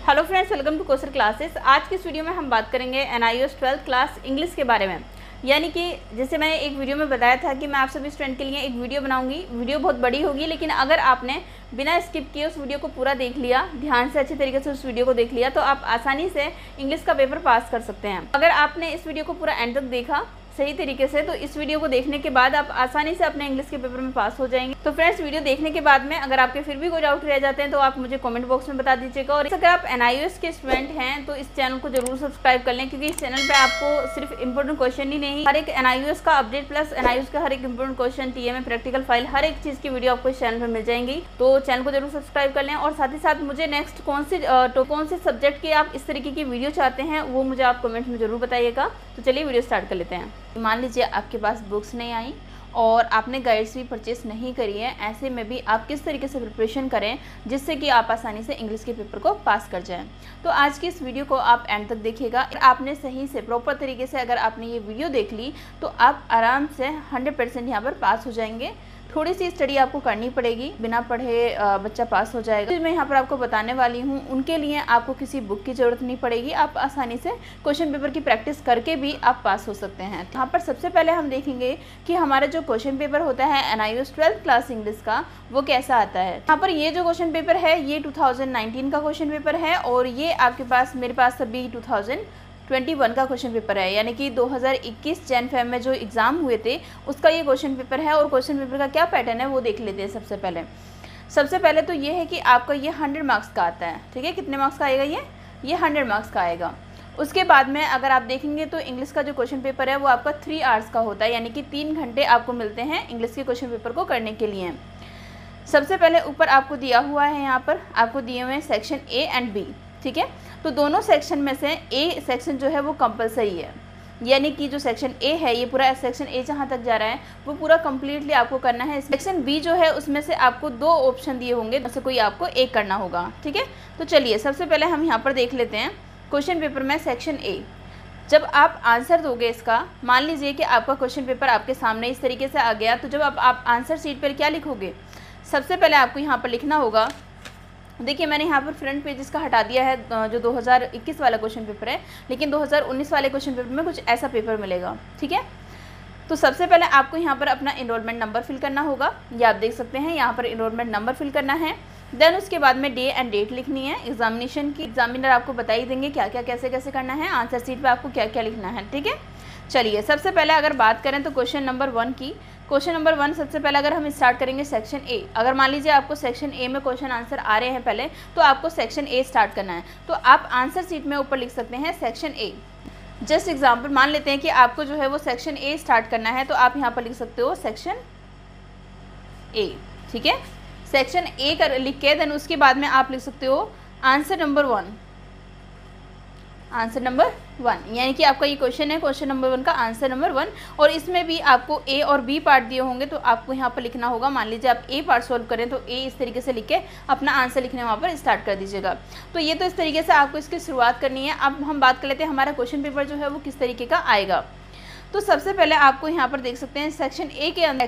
Hello friends, welcome to Kosar classes. आज की इस वीडियो में हम बात करेंगे NIOS 12th क्लास इंग्लिश के बारे में। यानी कि जैसे मैंने एक वीडियो में बताया था कि मैं आप सभी स्टूडेंट के लिए एक वीडियो बनाऊंगी। वीडियो बहुत बड़ी होगी, लेकिन अगर आपने बिना स्किप किए उस वीडियो को पूरा देख लिया, ध्यान से अच्छे तरीके से उस वीडियो को देख लिया, तो आप आसानी से इंग्लिश का पेपर पास कर सकते हैं। अगर आपने इस वीडियो को पूरा एंड तक देखा सही तरीके से, तो इस वीडियो को देखने के बाद आप आसानी से अपने इंग्लिश के पेपर में पास हो जाएंगे। तो फ्रेंड्स, वीडियो देखने के बाद में अगर आपके फिर भी कोई डाउट रह जाते हैं तो आप मुझे कमेंट बॉक्स में बता दीजिएगा। और अगर आप NIOS के स्टूडेंट हैं तो इस चैनल को जरूर सब्सक्राइब कर लें, क्योंकि इस चैनल पे आपको सिर्फ इंपॉर्टेंट क्वेश्चन ही नहीं, हर एक NIOS का अपडेट प्लस NIOS का हर एक important question, TMA practical file, हर एक चीज़ की वीडियो आपको इस चैनल पर मिल जाएंगी। तो चैनल को जरूर सब्सक्राइब कर लें। और साथ ही साथ मुझे नेक्स्ट कौन से सब्जेक्ट के आप इस तरीके की वीडियो चाहते हैं वो मुझे आप कमेंट में जरूर बताइएगा। तो चलिए वीडियो स्टार्ट कर लेते हैं। मान लीजिए आपके पास बुक्स नहीं आई और आपने गाइड्स भी परचेस नहीं करी है, ऐसे में भी आप किस तरीके से प्रिपरेशन करें जिससे कि आप आसानी से इंग्लिश के पेपर को पास कर जाएं। तो आज की इस वीडियो को आप एंड तक देखिएगा। आपने सही से प्रॉपर तरीके से अगर आपने ये वीडियो देख ली तो आप आराम से 100% यहाँ पर पास हो जाएंगे। थोड़ी सी स्टडी आपको करनी पड़ेगी, बिना पढ़े बच्चा पास हो जाएगा। तो मैं यहाँ पर आपको बताने वाली हूँ, उनके लिए आपको किसी बुक की ज़रूरत नहीं पड़ेगी। आप आसानी से क्वेश्चन पेपर की प्रैक्टिस करके भी आप पास हो सकते हैं। यहाँ पर सबसे पहले हम देखेंगे कि हमारा जो क्वेश्चन पेपर होता है NIOS 12th क्लास इंग्लिश का, वो कैसा आता है। यहाँ पर ये जो क्वेश्चन पेपर है ये 2019 का क्वेश्चन पेपर है, और ये आपके पास मेरे पास अभी 2021 का क्वेश्चन पेपर है, यानी कि 2021 जैन फेब में जो एग्ज़ाम हुए थे उसका ये क्वेश्चन पेपर है। और क्वेश्चन पेपर का क्या पैटर्न है वो देख लेते हैं। सबसे पहले तो ये है कि आपका ये 100 मार्क्स का आता है। ठीक है, कितने मार्क्स का आएगा ये 100 मार्क्स का आएगा। उसके बाद में अगर आप देखेंगे तो इंग्लिश का जो क्वेश्चन पेपर है वो आपका 3 आवर्स का होता है, यानी कि 3 घंटे आपको मिलते हैं इंग्लिश के क्वेश्चन पेपर को करने के लिए। सबसे पहले ऊपर आपको दिया हुआ है, यहाँ पर आपको दिए हुए हैं सेक्शन A एंड B। ठीक है, तो दोनों सेक्शन में से A सेक्शन जो है वो कंपलसरी है, यानी कि जो सेक्शन A है, ये पूरा सेक्शन A जहाँ तक जा रहा है वो पूरा कम्प्लीटली आपको करना है। सेक्शन B जो है उसमें से आपको 2 ऑप्शन दिए होंगे, उससे कोई आपको एक करना होगा। ठीक है, तो चलिए सबसे पहले हम यहाँ पर देख लेते हैं क्वेश्चन पेपर में सेक्शन A। जब आप आंसर दोगे इसका, मान लीजिए कि आपका क्वेश्चन पेपर आपके सामने इस तरीके से आ गया, तो जब आप आंसर शीट पर क्या लिखोगे, सबसे पहले आपको यहाँ पर लिखना होगा। देखिए मैंने यहाँ पर फ्रंट पेजेस का हटा दिया है, जो 2021 वाला क्वेश्चन पेपर है, लेकिन 2019 वाले क्वेश्चन पेपर में कुछ ऐसा पेपर मिलेगा। ठीक है, तो सबसे पहले आपको यहाँ पर अपना इनरोलमेंट नंबर फिल करना होगा। ये आप देख सकते हैं, यहाँ पर इनरोलमेंट नंबर फिल करना है। देन उसके बाद में डे एंड डेट लिखनी है एग्जामिनेशन की। एग्जामिनर आपको बता ही देंगे क्या क्या कैसे कैसे करना है, आंसर शीट पर आपको क्या क्या लिखना है। ठीक है, चलिए सबसे पहले अगर बात करें तो क्वेश्चन नंबर 1 की। क्वेश्चन नंबर 1 सबसे पहले अगर हम स्टार्ट करेंगे सेक्शन A। अगर मान लीजिए आपको सेक्शन A में क्वेश्चन आंसर आ रहे हैं पहले, तो आपको सेक्शन A स्टार्ट करना है। तो आप आंसर शीट में ऊपर लिख सकते हैं सेक्शन A। जस्ट एग्जाम्पल मान लेते हैं कि आपको जो है वो सेक्शन A स्टार्ट करना है, तो आप यहाँ पर लिख सकते हो सेक्शन A। ठीक है, सेक्शन A कर लिख के देन उसके बाद में आप लिख सकते हो आंसर नंबर 1। आंसर नंबर 1 यानी कि आपका ये क्वेश्चन है, क्वेश्चन नंबर 1 का आंसर नंबर 1। और इसमें भी आपको A और B पार्ट दिए होंगे, तो आपको यहाँ पर लिखना होगा। मान लीजिए आप A पार्ट सॉल्व करें तो A इस तरीके से लिख के अपना आंसर लिखने वहाँ पर स्टार्ट कर दीजिएगा। तो ये तो इस तरीके से आपको इसकी शुरुआत करनी है। अब हम बात कर लेते हैं हमारा क्वेश्चन पेपर जो है वो किस तरीके का आएगा। तो सबसे पहले आपको यहाँ पर देख सकते हैं सेक्शन A के अंदर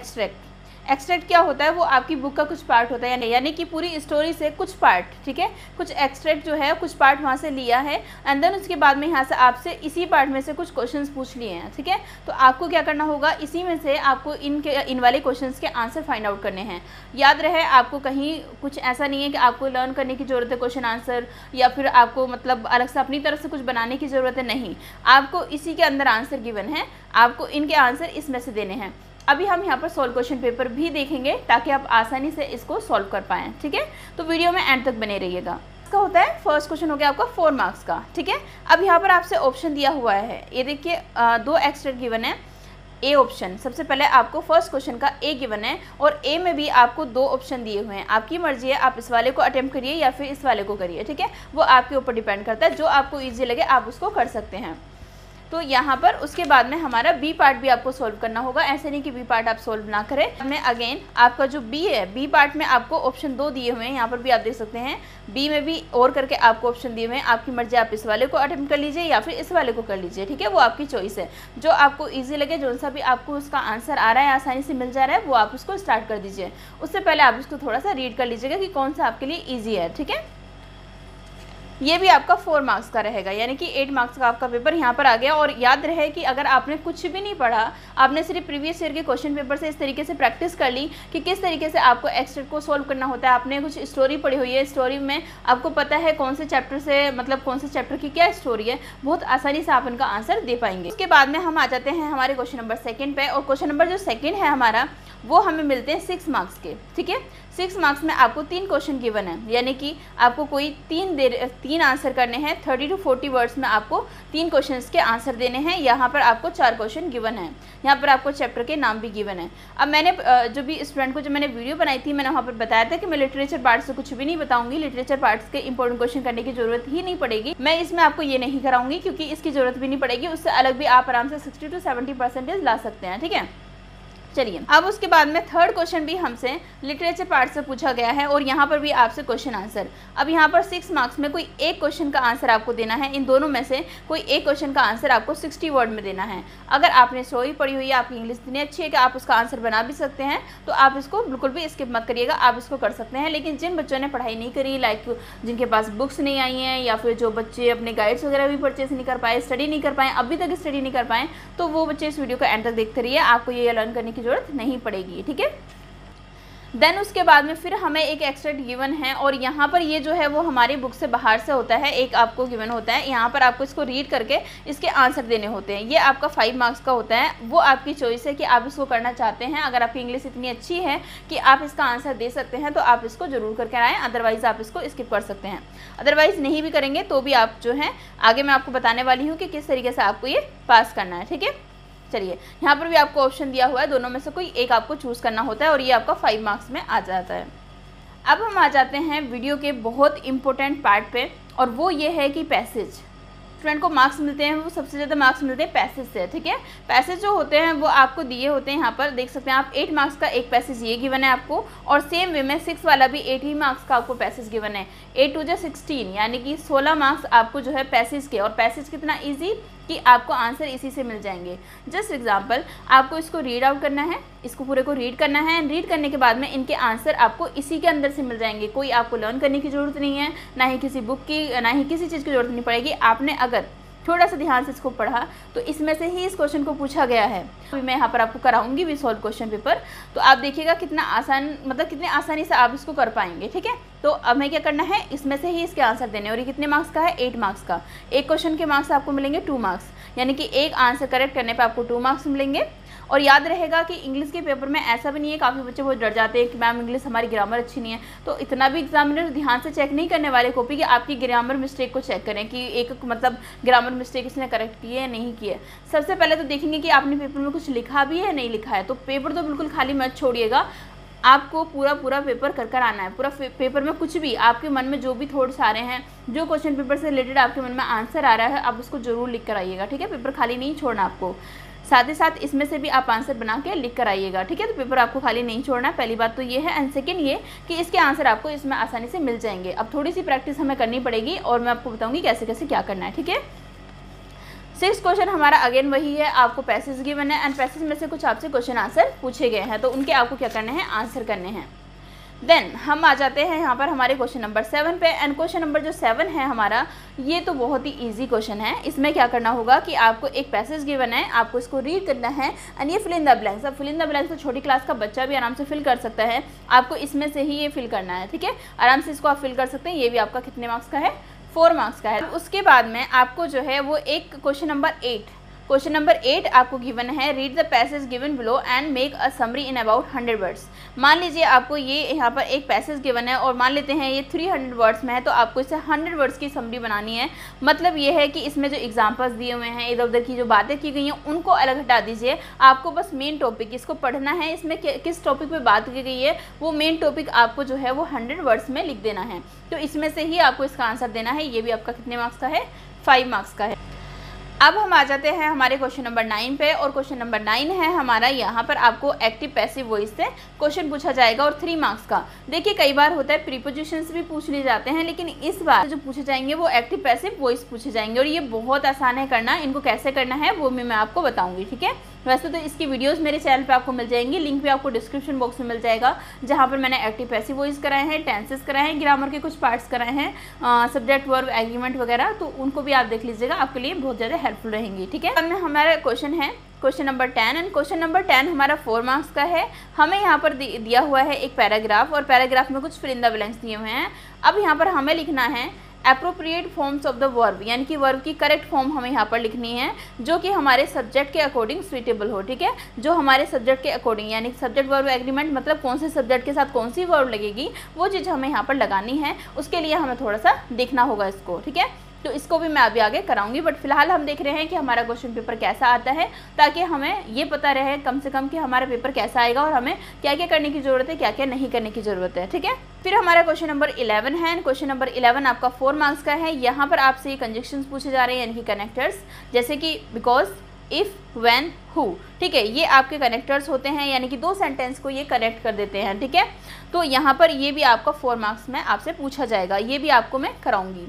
एक्सट्रैक्ट क्या होता है, वो आपकी बुक का कुछ पार्ट होता है, यानी कि पूरी स्टोरी से कुछ पार्ट, ठीक है, कुछ एक्सट्रैक्ट जो है कुछ पार्ट वहाँ से लिया है। एंड देन उसके बाद में यहाँ से आपसे इसी पार्ट में से कुछ क्वेश्चंस पूछ लिए हैं। ठीक है, तो आपको क्या करना होगा, इसी में से आपको इन वाले क्वेश्चंस के आंसर फाइंड आउट करने हैं। याद रहे, आपको कहीं कुछ ऐसा नहीं है कि आपको लर्न करने की ज़रूरत है क्वेश्चन आंसर, या फिर आपको मतलब अलग से अपनी तरफ से कुछ बनाने की ज़रूरत है। नहीं, आपको इसी के अंदर आंसर गिवन है, आपको इनके आंसर इसमें से देने हैं। अभी हम यहाँ पर सॉल्व क्वेश्चन पेपर भी देखेंगे ताकि आप आसानी से इसको सॉल्व कर पाएँ। ठीक है, तो वीडियो में एंड तक बने रहिएगा। इसका होता है फर्स्ट क्वेश्चन हो गया आपका 4 मार्क्स का। ठीक है, अब यहाँ पर आपसे ऑप्शन दिया हुआ है, ये देखिए 2 एक्सट्रैक्ट गिवन है। A ऑप्शन, सबसे पहले आपको फर्स्ट क्वेश्चन का A गिवन है, और A में भी आपको 2 ऑप्शन दिए हुए हैं। आपकी मर्जी है, आप इस वाले को अटेम्प्ट करिए या फिर इस वाले को करिए। ठीक है, वो आपके ऊपर डिपेंड करता है, जो आपको ईजी लगे आप उसको कर सकते हैं। तो यहाँ पर उसके बाद में हमारा बी पार्ट भी आपको सोल्व करना होगा। ऐसे नहीं कि बी पार्ट आप सोल्व ना करें। में अगेन आपका जो बी है, बी पार्ट में आपको ऑप्शन 2 दिए हुए हैं, यहाँ पर भी आप देख सकते हैं। बी में भी और करके आपको ऑप्शन दिए हुए हैं, आपकी मर्जी, आप इस वाले को अटेम्प्ट कर लीजिए या फिर इस वाले को कर लीजिए। ठीक है, वो आपकी चॉइस है, जो आपको ईजी लगे, जो सा भी आपको उसका आंसर आ रहा है, आसानी से मिल जा रहा है, वो आप उसको स्टार्ट कर दीजिए। उससे पहले आप उसको थोड़ा सा रीड कर लीजिएगा कि कौन सा आपके लिए ईजी है। ठीक है, ये भी आपका 4 मार्क्स का रहेगा, यानी कि 8 मार्क्स का आपका पेपर यहाँ पर आ गया। और याद रहे कि अगर आपने कुछ भी नहीं पढ़ा, आपने सिर्फ प्रीवियस ईयर के क्वेश्चन पेपर से इस तरीके से प्रैक्टिस कर ली कि किस तरीके से आपको एक्सटेट को सॉल्व करना होता है, आपने कुछ स्टोरी पढ़ी हुई है, स्टोरी में आपको पता है कौन से चैप्टर से, मतलब कौन से चैप्टर की क्या स्टोरी है, बहुत आसानी से आप इनका आंसर दे पाएंगे। उसके बाद में हम आ जाते हैं हमारे क्वेश्चन नंबर 2 पे, और क्वेश्चन नंबर जो 2 है हमारा, वो हमें मिलते हैं 6 मार्क्स के। ठीक है, 6 मार्क्स में आपको 3 क्वेश्चन गिवन है, यानी कि आपको कोई 3 आंसर करने हैं। 30 to 40 वर्ड्स में आपको 3 क्वेश्चंस के आंसर देने हैं। यहाँ पर आपको 4 क्वेश्चन गिवन है, यहाँ पर आपको चैप्टर के नाम भी गिवन है। अब मैंने जो भी स्टूडेंट को, जो मैंने वीडियो बनाई थी, मैंने वहाँ पर बताया था कि मैं लिटरेचर पार्ट से कुछ भी नहीं बताऊंगी, लिटरेचर पार्ट्स के इंपॉर्टेंट क्वेश्चन करने की जरूरत ही नहीं पड़ेगी। मैं इसमें आपको ये नहीं कराऊंगी क्योंकि इसकी जरूरत भी नहीं पड़ेगी, उससे अलग भी आप आराम से 60 to 70% ला सकते हैं। ठीक है, चलिए अब उसके बाद में 3rd क्वेश्चन भी हमसे लिटरेचर पार्ट से पूछा गया है, और यहाँ पर भी आपसे क्वेश्चन आंसर। अब यहाँ पर 6 मार्क्स में कोई एक क्वेश्चन का आंसर आपको देना है, इन दोनों में से कोई एक क्वेश्चन का आंसर आपको 60 वर्ड में देना है। अगर आपने स्टोरी पढ़ी हुई है, आपकी इंग्लिश इतनी अच्छी है कि आप उसका आंसर बना भी सकते हैं, तो आप इसको बिल्कुल भी स्किप मत करिएगा, आप इसको कर सकते हैं। लेकिन जिन बच्चों ने पढ़ाई नहीं करी, लाइक जिनके पास बुक्स नहीं आई हैं, या फिर जो बच्चे अपने गाइड्स वगैरह भी परचेज नहीं कर पाए, स्टडी नहीं कर पाए, अभी तक स्टडी नहीं कर पाए, तो वो बच्चे इस वीडियो को एंड तक देखते रहिए, आपको ये लर्न करने की जरूरत नहीं पड़ेगी। ठीक है, देन उसके बाद में फिर हमें एक एक्सट्रैक्ट गिवन है, और यहाँ पर ये जो है वो हमारी बुक से बाहर से होता है, एक आपको गिवन होता है, यहाँ पर आपको इसको रीड करके इसके आंसर देने होते हैं। ये आपका 5 मार्क्स का होता है, वो आपकी चॉइस है कि आप इसको करना चाहते हैं। अगर आपकी इंग्लिश इतनी अच्छी है कि आप इसका आंसर दे सकते हैं तो आप इसको जरूर करके आएँ, अदरवाइज़ आप इसको स्किप कर सकते हैं। अदरवाइज़ नहीं भी करेंगे तो भी आप जो है आगे मैं आपको बताने वाली हूँ कि किस तरीके से आपको ये पास करना है। ठीक है, चलिए यहाँ पर भी आपको ऑप्शन दिया हुआ है, दोनों में से कोई एक आपको चूज़ करना होता है, और ये आपका 5 मार्क्स में आ जाता है। अब हम आ जाते हैं वीडियो के बहुत इंपॉर्टेंट पार्ट पे, और वो ये है कि पैसेज। स्टूडेंट को मार्क्स मिलते हैं, वो सबसे ज़्यादा मार्क्स मिलते हैं पैसेज से। ठीक है, पैसेज जो होते हैं वो आपको दिए होते हैं, यहाँ पर देख सकते हैं आप, 8 मार्क्स का एक पैसेज ये गिवन है आपको, और सेम वे में 6 वाला भी 8 मार्क्स का आपको पैसेज गिवन है। 8 2 16, यानी कि 16 मार्क्स आपको जो है पैसेज के, और पैसेज कितना ईजी कि आपको आंसर इसी से मिल जाएंगे। जस्ट एग्जांपल, आपको इसको रीड आउट करना है, इसको पूरे को रीड करना है, रीड करने के बाद में इनके आंसर आपको इसी के अंदर से मिल जाएंगे। कोई आपको लर्न करने की ज़रूरत नहीं है, ना ही किसी बुक की, ना ही किसी चीज़ की ज़रूरत नहीं पड़ेगी। आपने अगर थोड़ा सा ध्यान से इसको पढ़ा तो इसमें से ही इस क्वेश्चन को पूछा गया है। अभी मैं यहाँ पर आपको कराऊंगी भी सॉल्व क्वेश्चन पेपर, तो आप देखिएगा कितना आसान, मतलब कितने आसानी से आप इसको कर पाएंगे। ठीक है, तो अब हमें क्या करना है, इसमें से ही इसके आंसर देने, और ये कितने मार्क्स का है, 8 मार्क्स का। एक क्वेश्चन के मार्क्स आपको मिलेंगे 2 मार्क्स, यानी कि एक आंसर करेक्ट करने पर आपको 2 मार्क्स मिलेंगे। और याद रहेगा कि इंग्लिश के पेपर में ऐसा भी नहीं है, काफ़ी बच्चे बहुत डर जाते हैं कि मैम इंग्लिश हमारी ग्रामर अच्छी नहीं है, तो इतना भी एग्जामिनर ध्यान से चेक नहीं करने वाले कॉपी कि आपकी ग्रामर मिस्टेक को चेक करें कि एक मतलब ग्रामर मिस्टेक इसने करेक्ट की है नहीं की है। सबसे पहले तो देखेंगे कि आपने पेपर में कुछ लिखा भी है नहीं लिखा है, तो पेपर तो बिल्कुल खाली मत छोड़िएगा, आपको पूरा पेपर कर कर आना है। पूरा पेपर में कुछ भी आपके मन में जो भी थॉट्स आ रहे हैं, जो क्वेश्चन पेपर से रिलेटेड आपके मन में आंसर आ रहा है, आप उसको जरूर लिख कर आइएगा। ठीक है, पेपर खाली नहीं छोड़ना आपको, साथ ही साथ इसमें से भी आप आंसर बना के लिख कर आइएगा। ठीक है, तो पेपर आपको खाली नहीं छोड़ना है, पहली बात तो ये है। एंड सेकेंड ये कि इसके आंसर आपको इसमें आसानी से मिल जाएंगे। अब थोड़ी सी प्रैक्टिस हमें करनी पड़ेगी, और मैं आपको बताऊँगी कैसे कैसे क्या करना है। ठीक है, 6 क्वेश्चन हमारा अगेन वही है, आपको पैसेज गिवन है, एंड पैसेज में से कुछ आपसे क्वेश्चन आंसर पूछे गए हैं, तो उनके आपको क्या करने हैं, आंसर करने हैं। देन हम आ जाते हैं यहाँ पर हमारे क्वेश्चन नंबर 7 पे, एंड क्वेश्चन नंबर जो 7 है हमारा, ये तो बहुत ही इजी क्वेश्चन है। इसमें क्या करना होगा कि आपको एक पैसेज गिवन है, आपको इसको रीड करना है, एंड ये फिल इन द ब्लैंक्स। अब फिल इन द ब्लैंक्स तो छोटी क्लास का बच्चा भी आराम से फिल कर सकता है, आपको इसमें से ही ये फिल करना है। ठीक है, आराम से इसको आप फिल कर सकते हैं। ये भी आपका कितने मार्क्स का है, 4 मार्क्स का है। उसके बाद में आपको जो है वो एक क्वेश्चन नंबर 8 आपको गिवन है, read the passage given below and make a summary in about 100 words. मान लीजिए आपको ये यहाँ पर एक पैसेज गिवन है, और मान लेते हैं ये 300 वर्ड्स में है, तो आपको इसे 100 वर्ड्स की समरी बनानी है। मतलब ये है कि इसमें जो एग्जांपल्स दिए हुए हैं, इधर उधर की जो बातें की गई हैं, उनको अलग हटा दीजिए। आपको बस मेन टॉपिक इसको पढ़ना है, इसमें किस टॉपिक पे बात की गई है, वो मेन टॉपिक आपको जो है वो 100 वर्ड्स में लिख देना है। तो इसमें से ही आपको इसका आंसर देना है। ये भी आपका कितने मार्क्स का है, 5 मार्क्स का है। अब हम आ जाते हैं हमारे क्वेश्चन नंबर 9 पे, और क्वेश्चन नंबर 9 है हमारा, यहाँ पर आपको एक्टिव पैसिव वॉइस से क्वेश्चन पूछा जाएगा, और 3 मार्क्स का। देखिए कई बार होता है प्रीपोजिशंस भी पूछ लिए जाते हैं, लेकिन इस बार जो पूछे जाएंगे वो एक्टिव पैसिव वॉइस पूछे जाएंगे, और ये बहुत आसान है करना। इनको कैसे करना है वो भी मैं आपको बताऊंगी। ठीक है, वैसे तो इसकी वीडियोस मेरे चैनल पे आपको मिल जाएंगी, लिंक भी आपको डिस्क्रिप्शन बॉक्स में मिल जाएगा, जहाँ पर मैंने एक्टिव पैसिव वॉइस कराए हैं, टेंसेस कराए हैं, ग्रामर के कुछ पार्ट्स कराए हैं, सब्जेक्ट वर्ब एग्रीमेंट वगैरह, तो उनको भी आप देख लीजिएगा, आपके लिए बहुत ज़्यादा हेल्पफुल रहेंगी। ठीक है, अब हमारा क्वेश्चन है question number 10 and question number 10 हमारा 4 मार्क्स का है। हमें यहाँ पर दिया हुआ है एक पैराग्राफ और पैराग्राफ में कुछ फिल इन द ब्लैंक्स दिए हुए हैं। अब यहाँ पर हमें लिखना है appropriate forms of the verb, यानी कि वर्ब की करेक्ट फॉर्म हमें यहाँ पर लिखनी है जो कि हमारे सब्जेक्ट के अकॉर्डिंग सुइटेबल हो। ठीक है, जो हमारे सब्जेक्ट के अकॉर्डिंग, यानी सब्जेक्ट वर्ब एग्रीमेंट मतलब कौन से सब्जेक्ट के साथ कौन सी वर्ब लगेगी वो चीज़ हमें यहाँ पर लगानी है। उसके लिए हमें थोड़ा सा देखना होगा इसको। ठीक है, तो इसको भी मैं अभी आगे कराऊंगी, बट फिलहाल हम देख रहे हैं कि हमारा क्वेश्चन पेपर कैसा आता है, ताकि हमें ये पता रहे कम से कम कि हमारा पेपर कैसा आएगा और हमें क्या क्या करने की ज़रूरत है, क्या क्या नहीं करने की ज़रूरत है। ठीक है, फिर हमारा क्वेश्चन नंबर 11 है। क्वेश्चन नंबर 11 आपका 4 मार्क्स का है। यहाँ पर आपसे कंजक्शंस पूछे जा रहे हैं, यानी कि कनेक्टर्स, जैसे कि बिकॉज, इफ़, व्हेन, हु। ठीक है, ये आपके कनेक्टर्स होते हैं, यानी कि 2 सेंटेंस को ये कनेक्ट कर देते हैं। ठीक है, तो यहाँ पर ये भी आपका 4 मार्क्स में आपसे पूछा जाएगा, ये भी आपको मैं कराऊंगी।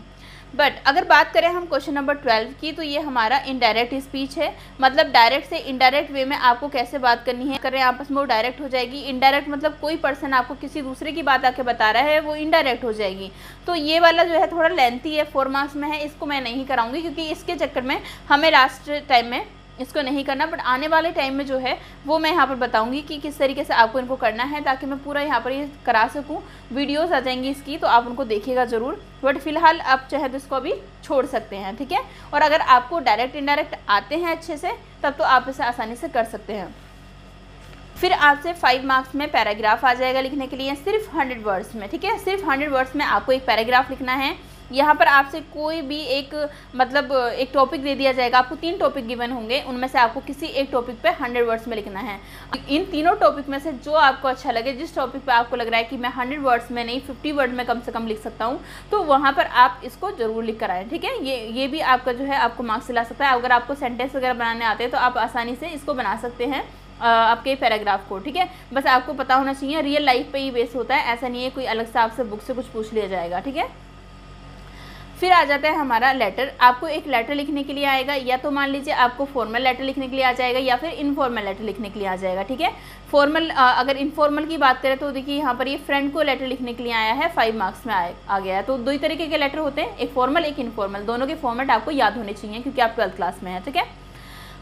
बट अगर बात करें हम क्वेश्चन नंबर 12 की, तो ये हमारा इनडायरेक्ट स्पीच है, मतलब डायरेक्ट से इनडायरेक्ट वे में आपको कैसे बात करनी है, करें आपस में वो डायरेक्ट हो जाएगी। इनडायरेक्ट मतलब कोई पर्सन आपको किसी दूसरे की बात आके बता रहा है, वो इनडायरेक्ट हो जाएगी। तो ये वाला जो है थोड़ा लेंथी है, 4 मार्क्स में है, इसको मैं नहीं कराऊंगी क्योंकि इसके चक्कर में हमें लास्ट टाइम में इसको नहीं करना, बट आने वाले टाइम में जो है वो मैं यहाँ पर बताऊंगी कि किस तरीके से आपको इनको करना है, ताकि मैं पूरा यहाँ पर ये करा सकूँ। वीडियोस आ जाएंगी इसकी, तो आप उनको देखिएगा ज़रूर, बट फिलहाल आप चाहे तो इसको अभी छोड़ सकते हैं। ठीक है, और अगर आपको डायरेक्ट इनडायरेक्ट आते हैं अच्छे से, तब तो आप इसे आसानी से कर सकते हैं। फिर आपसे 5 मार्क्स में पैराग्राफ आ जाएगा लिखने के लिए, सिर्फ 100 वर्ड्स में। ठीक है, सिर्फ 100 वर्ड्स में आपको एक पैराग्राफ लिखना है। यहाँ पर आपसे कोई भी एक मतलब एक टॉपिक दे दिया जाएगा, आपको 3 टॉपिक गिवन होंगे, उनमें से आपको किसी एक टॉपिक पे 100 वर्ड्स में लिखना है। इन तीनों टॉपिक में से जो आपको अच्छा लगे, जिस टॉपिक पे आपको लग रहा है कि मैं 100 वर्ड्स में नहीं 50 वर्ड में कम से कम लिख सकता हूँ, तो वहाँ पर आप इसको ज़रूर लिख कर आएँ। ठीक है, ये भी आपका जो है आपको मार्क्स दिला सकता है। अगर आपको सेंटेंस वगैरह बनाने आते हैं तो आप आसानी से इसको बना सकते हैं आपके पैराग्राफ को। ठीक है, बस आपको पता होना चाहिए रियल लाइफ पे ही बेस होता है, ऐसा नहीं है कोई अलग से आपसे बुक से कुछ पूछ लिया जाएगा। ठीक है, फिर आ जाता है हमारा लेटर। आपको एक लेटर लिखने के लिए आएगा, या तो मान लीजिए आपको फॉर्मल लेटर लिखने के लिए आ जाएगा या फिर इनफॉर्मल लेटर लिखने के लिए आ जाएगा। ठीक है, फॉर्मल अगर इनफॉर्मल की बात करें तो देखिए यहाँ पर ये फ्रेंड को लेटर लिखने के लिए आया है, 5 मार्क्स में आ गया है। तो 2 ही तरीके के लेटर होते हैं, एक फॉर्मल एक इनफॉर्मल, दोनों के फॉर्मेट आपको याद होने चाहिए क्योंकि आप 12th क्लास में हैं। ठीक है,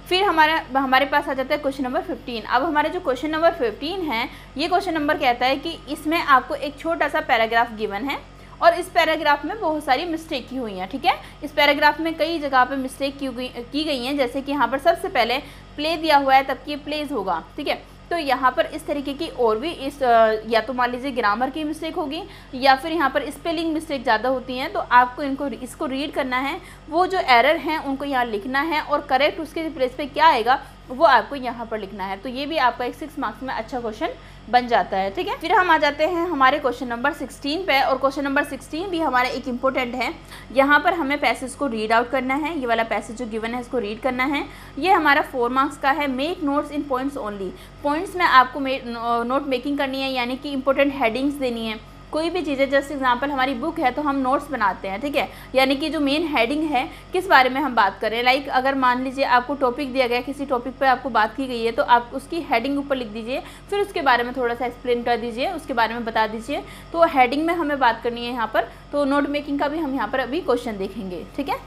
फिर हमारे पास आ जाता है क्वेश्चन नंबर 15। अब हमारे जो क्वेश्चन नंबर 15 है, ये क्वेश्चन नंबर कहता है कि इसमें आपको एक छोटा सा पैराग्राफ गिवन है और इस पैराग्राफ में बहुत सारी मिस्टेक की हुई हैं। ठीक है, इस पैराग्राफ में कई जगह पे मिस्टेक की गई हैं, जैसे कि यहाँ पर सबसे पहले प्ले दिया हुआ है, तब कि प्लेज होगा। ठीक है, तो यहाँ पर इस तरीके की और भी या तो मान लीजिए ग्रामर की मिस्टेक होगी या फिर यहाँ पर स्पेलिंग मिस्टेक ज़्यादा होती हैं, तो आपको इसको रीड करना है, वो जो एरर हैं उनको यहाँ लिखना है और करेक्ट उसके प्लेस पे क्या आएगा वो आपको यहाँ पर लिखना है। तो ये भी आपका एक 6 मार्क्स में अच्छा क्वेश्चन बन जाता है। ठीक है, फिर हम आ जाते हैं हमारे क्वेश्चन नंबर 16 पे, और क्वेश्चन नंबर 16 भी हमारा एक इम्पोर्टेंट है। यहाँ पर हमें पैसेज को रीड आउट करना है, ये वाला पैसेज जो गिवन है इसको रीड करना है। ये हमारा 4 मार्क्स का है। मेक नोट्स इन पॉइंट्स ओनली, पॉइंट्स में आपको नोट मेकिंग करनी है, यानी कि इंपॉर्टेंट हेडिंग्स देनी है। कोई भी चीज़ें, जैसे एग्जांपल हमारी बुक है तो हम नोट्स बनाते हैं। ठीक है, यानी कि जो मेन हेडिंग है किस बारे में हम बात करें, लाइक अगर मान लीजिए आपको टॉपिक दिया गया, किसी टॉपिक पे आपको बात की गई है, तो आप उसकी हेडिंग ऊपर लिख दीजिए, फिर उसके बारे में थोड़ा सा एक्सप्लेन कर दीजिए, उसके बारे में बता दीजिए। तो हेडिंग में हमें बात करनी है यहाँ पर, तो नोट मेकिंग का भी हम यहाँ पर अभी क्वेश्चन देखेंगे। ठीक है,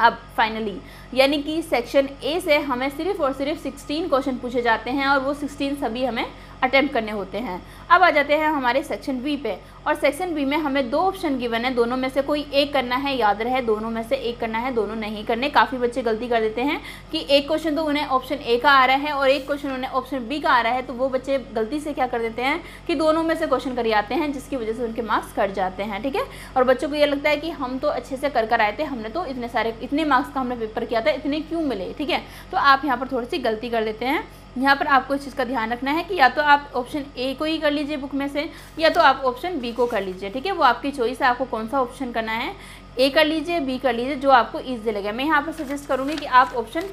अब फाइनली यानी कि सेक्शन ए से हमें सिर्फ और सिर्फ 16 क्वेश्चन पूछे जाते हैं और वो 16 सभी हमें अटेम्प्ट करने होते हैं। अब आ जाते हैं हमारे सेक्शन बी पे, और सेक्शन बी में हमें 2 ऑप्शन गिवन है, दोनों में से कोई एक करना है। याद रहे, दोनों में से एक करना है, दोनों नहीं करने। काफ़ी बच्चे गलती कर देते हैं कि एक क्वेश्चन तो उन्हें ऑप्शन ए का आ रहा है और एक क्वेश्चन उन्हें ऑप्शन बी का आ रहा है, तो वो बच्चे गलती से क्या कर देते हैं कि दोनों में से क्वेश्चन कर आते हैं, जिसकी वजह से उनके मार्क्स कट जाते हैं। ठीक है, और बच्चों को ये लगता है कि हम तो अच्छे से कर आए थे, हमने तो इतने मार्क्स का हमने पेपर किया था, इतने क्यों मिले। ठीक है, तो आप यहाँ पर थोड़ी सी गलती कर देते हैं। यहाँ पर आपको इस चीज़ का ध्यान रखना है कि या तो आप ऑप्शन ए को ही कर लीजिए बुक में से, या तो आप ऑप्शन बी को कर लीजिए। ठीक है, वो आपकी चॉइस है, आपको कौन सा ऑप्शन करना है, ए कर लीजिए, बी कर लीजिए, जो आपको ईजी लगे। मैं यहाँ पर सजेस्ट करूँगी कि आप ऑप्शन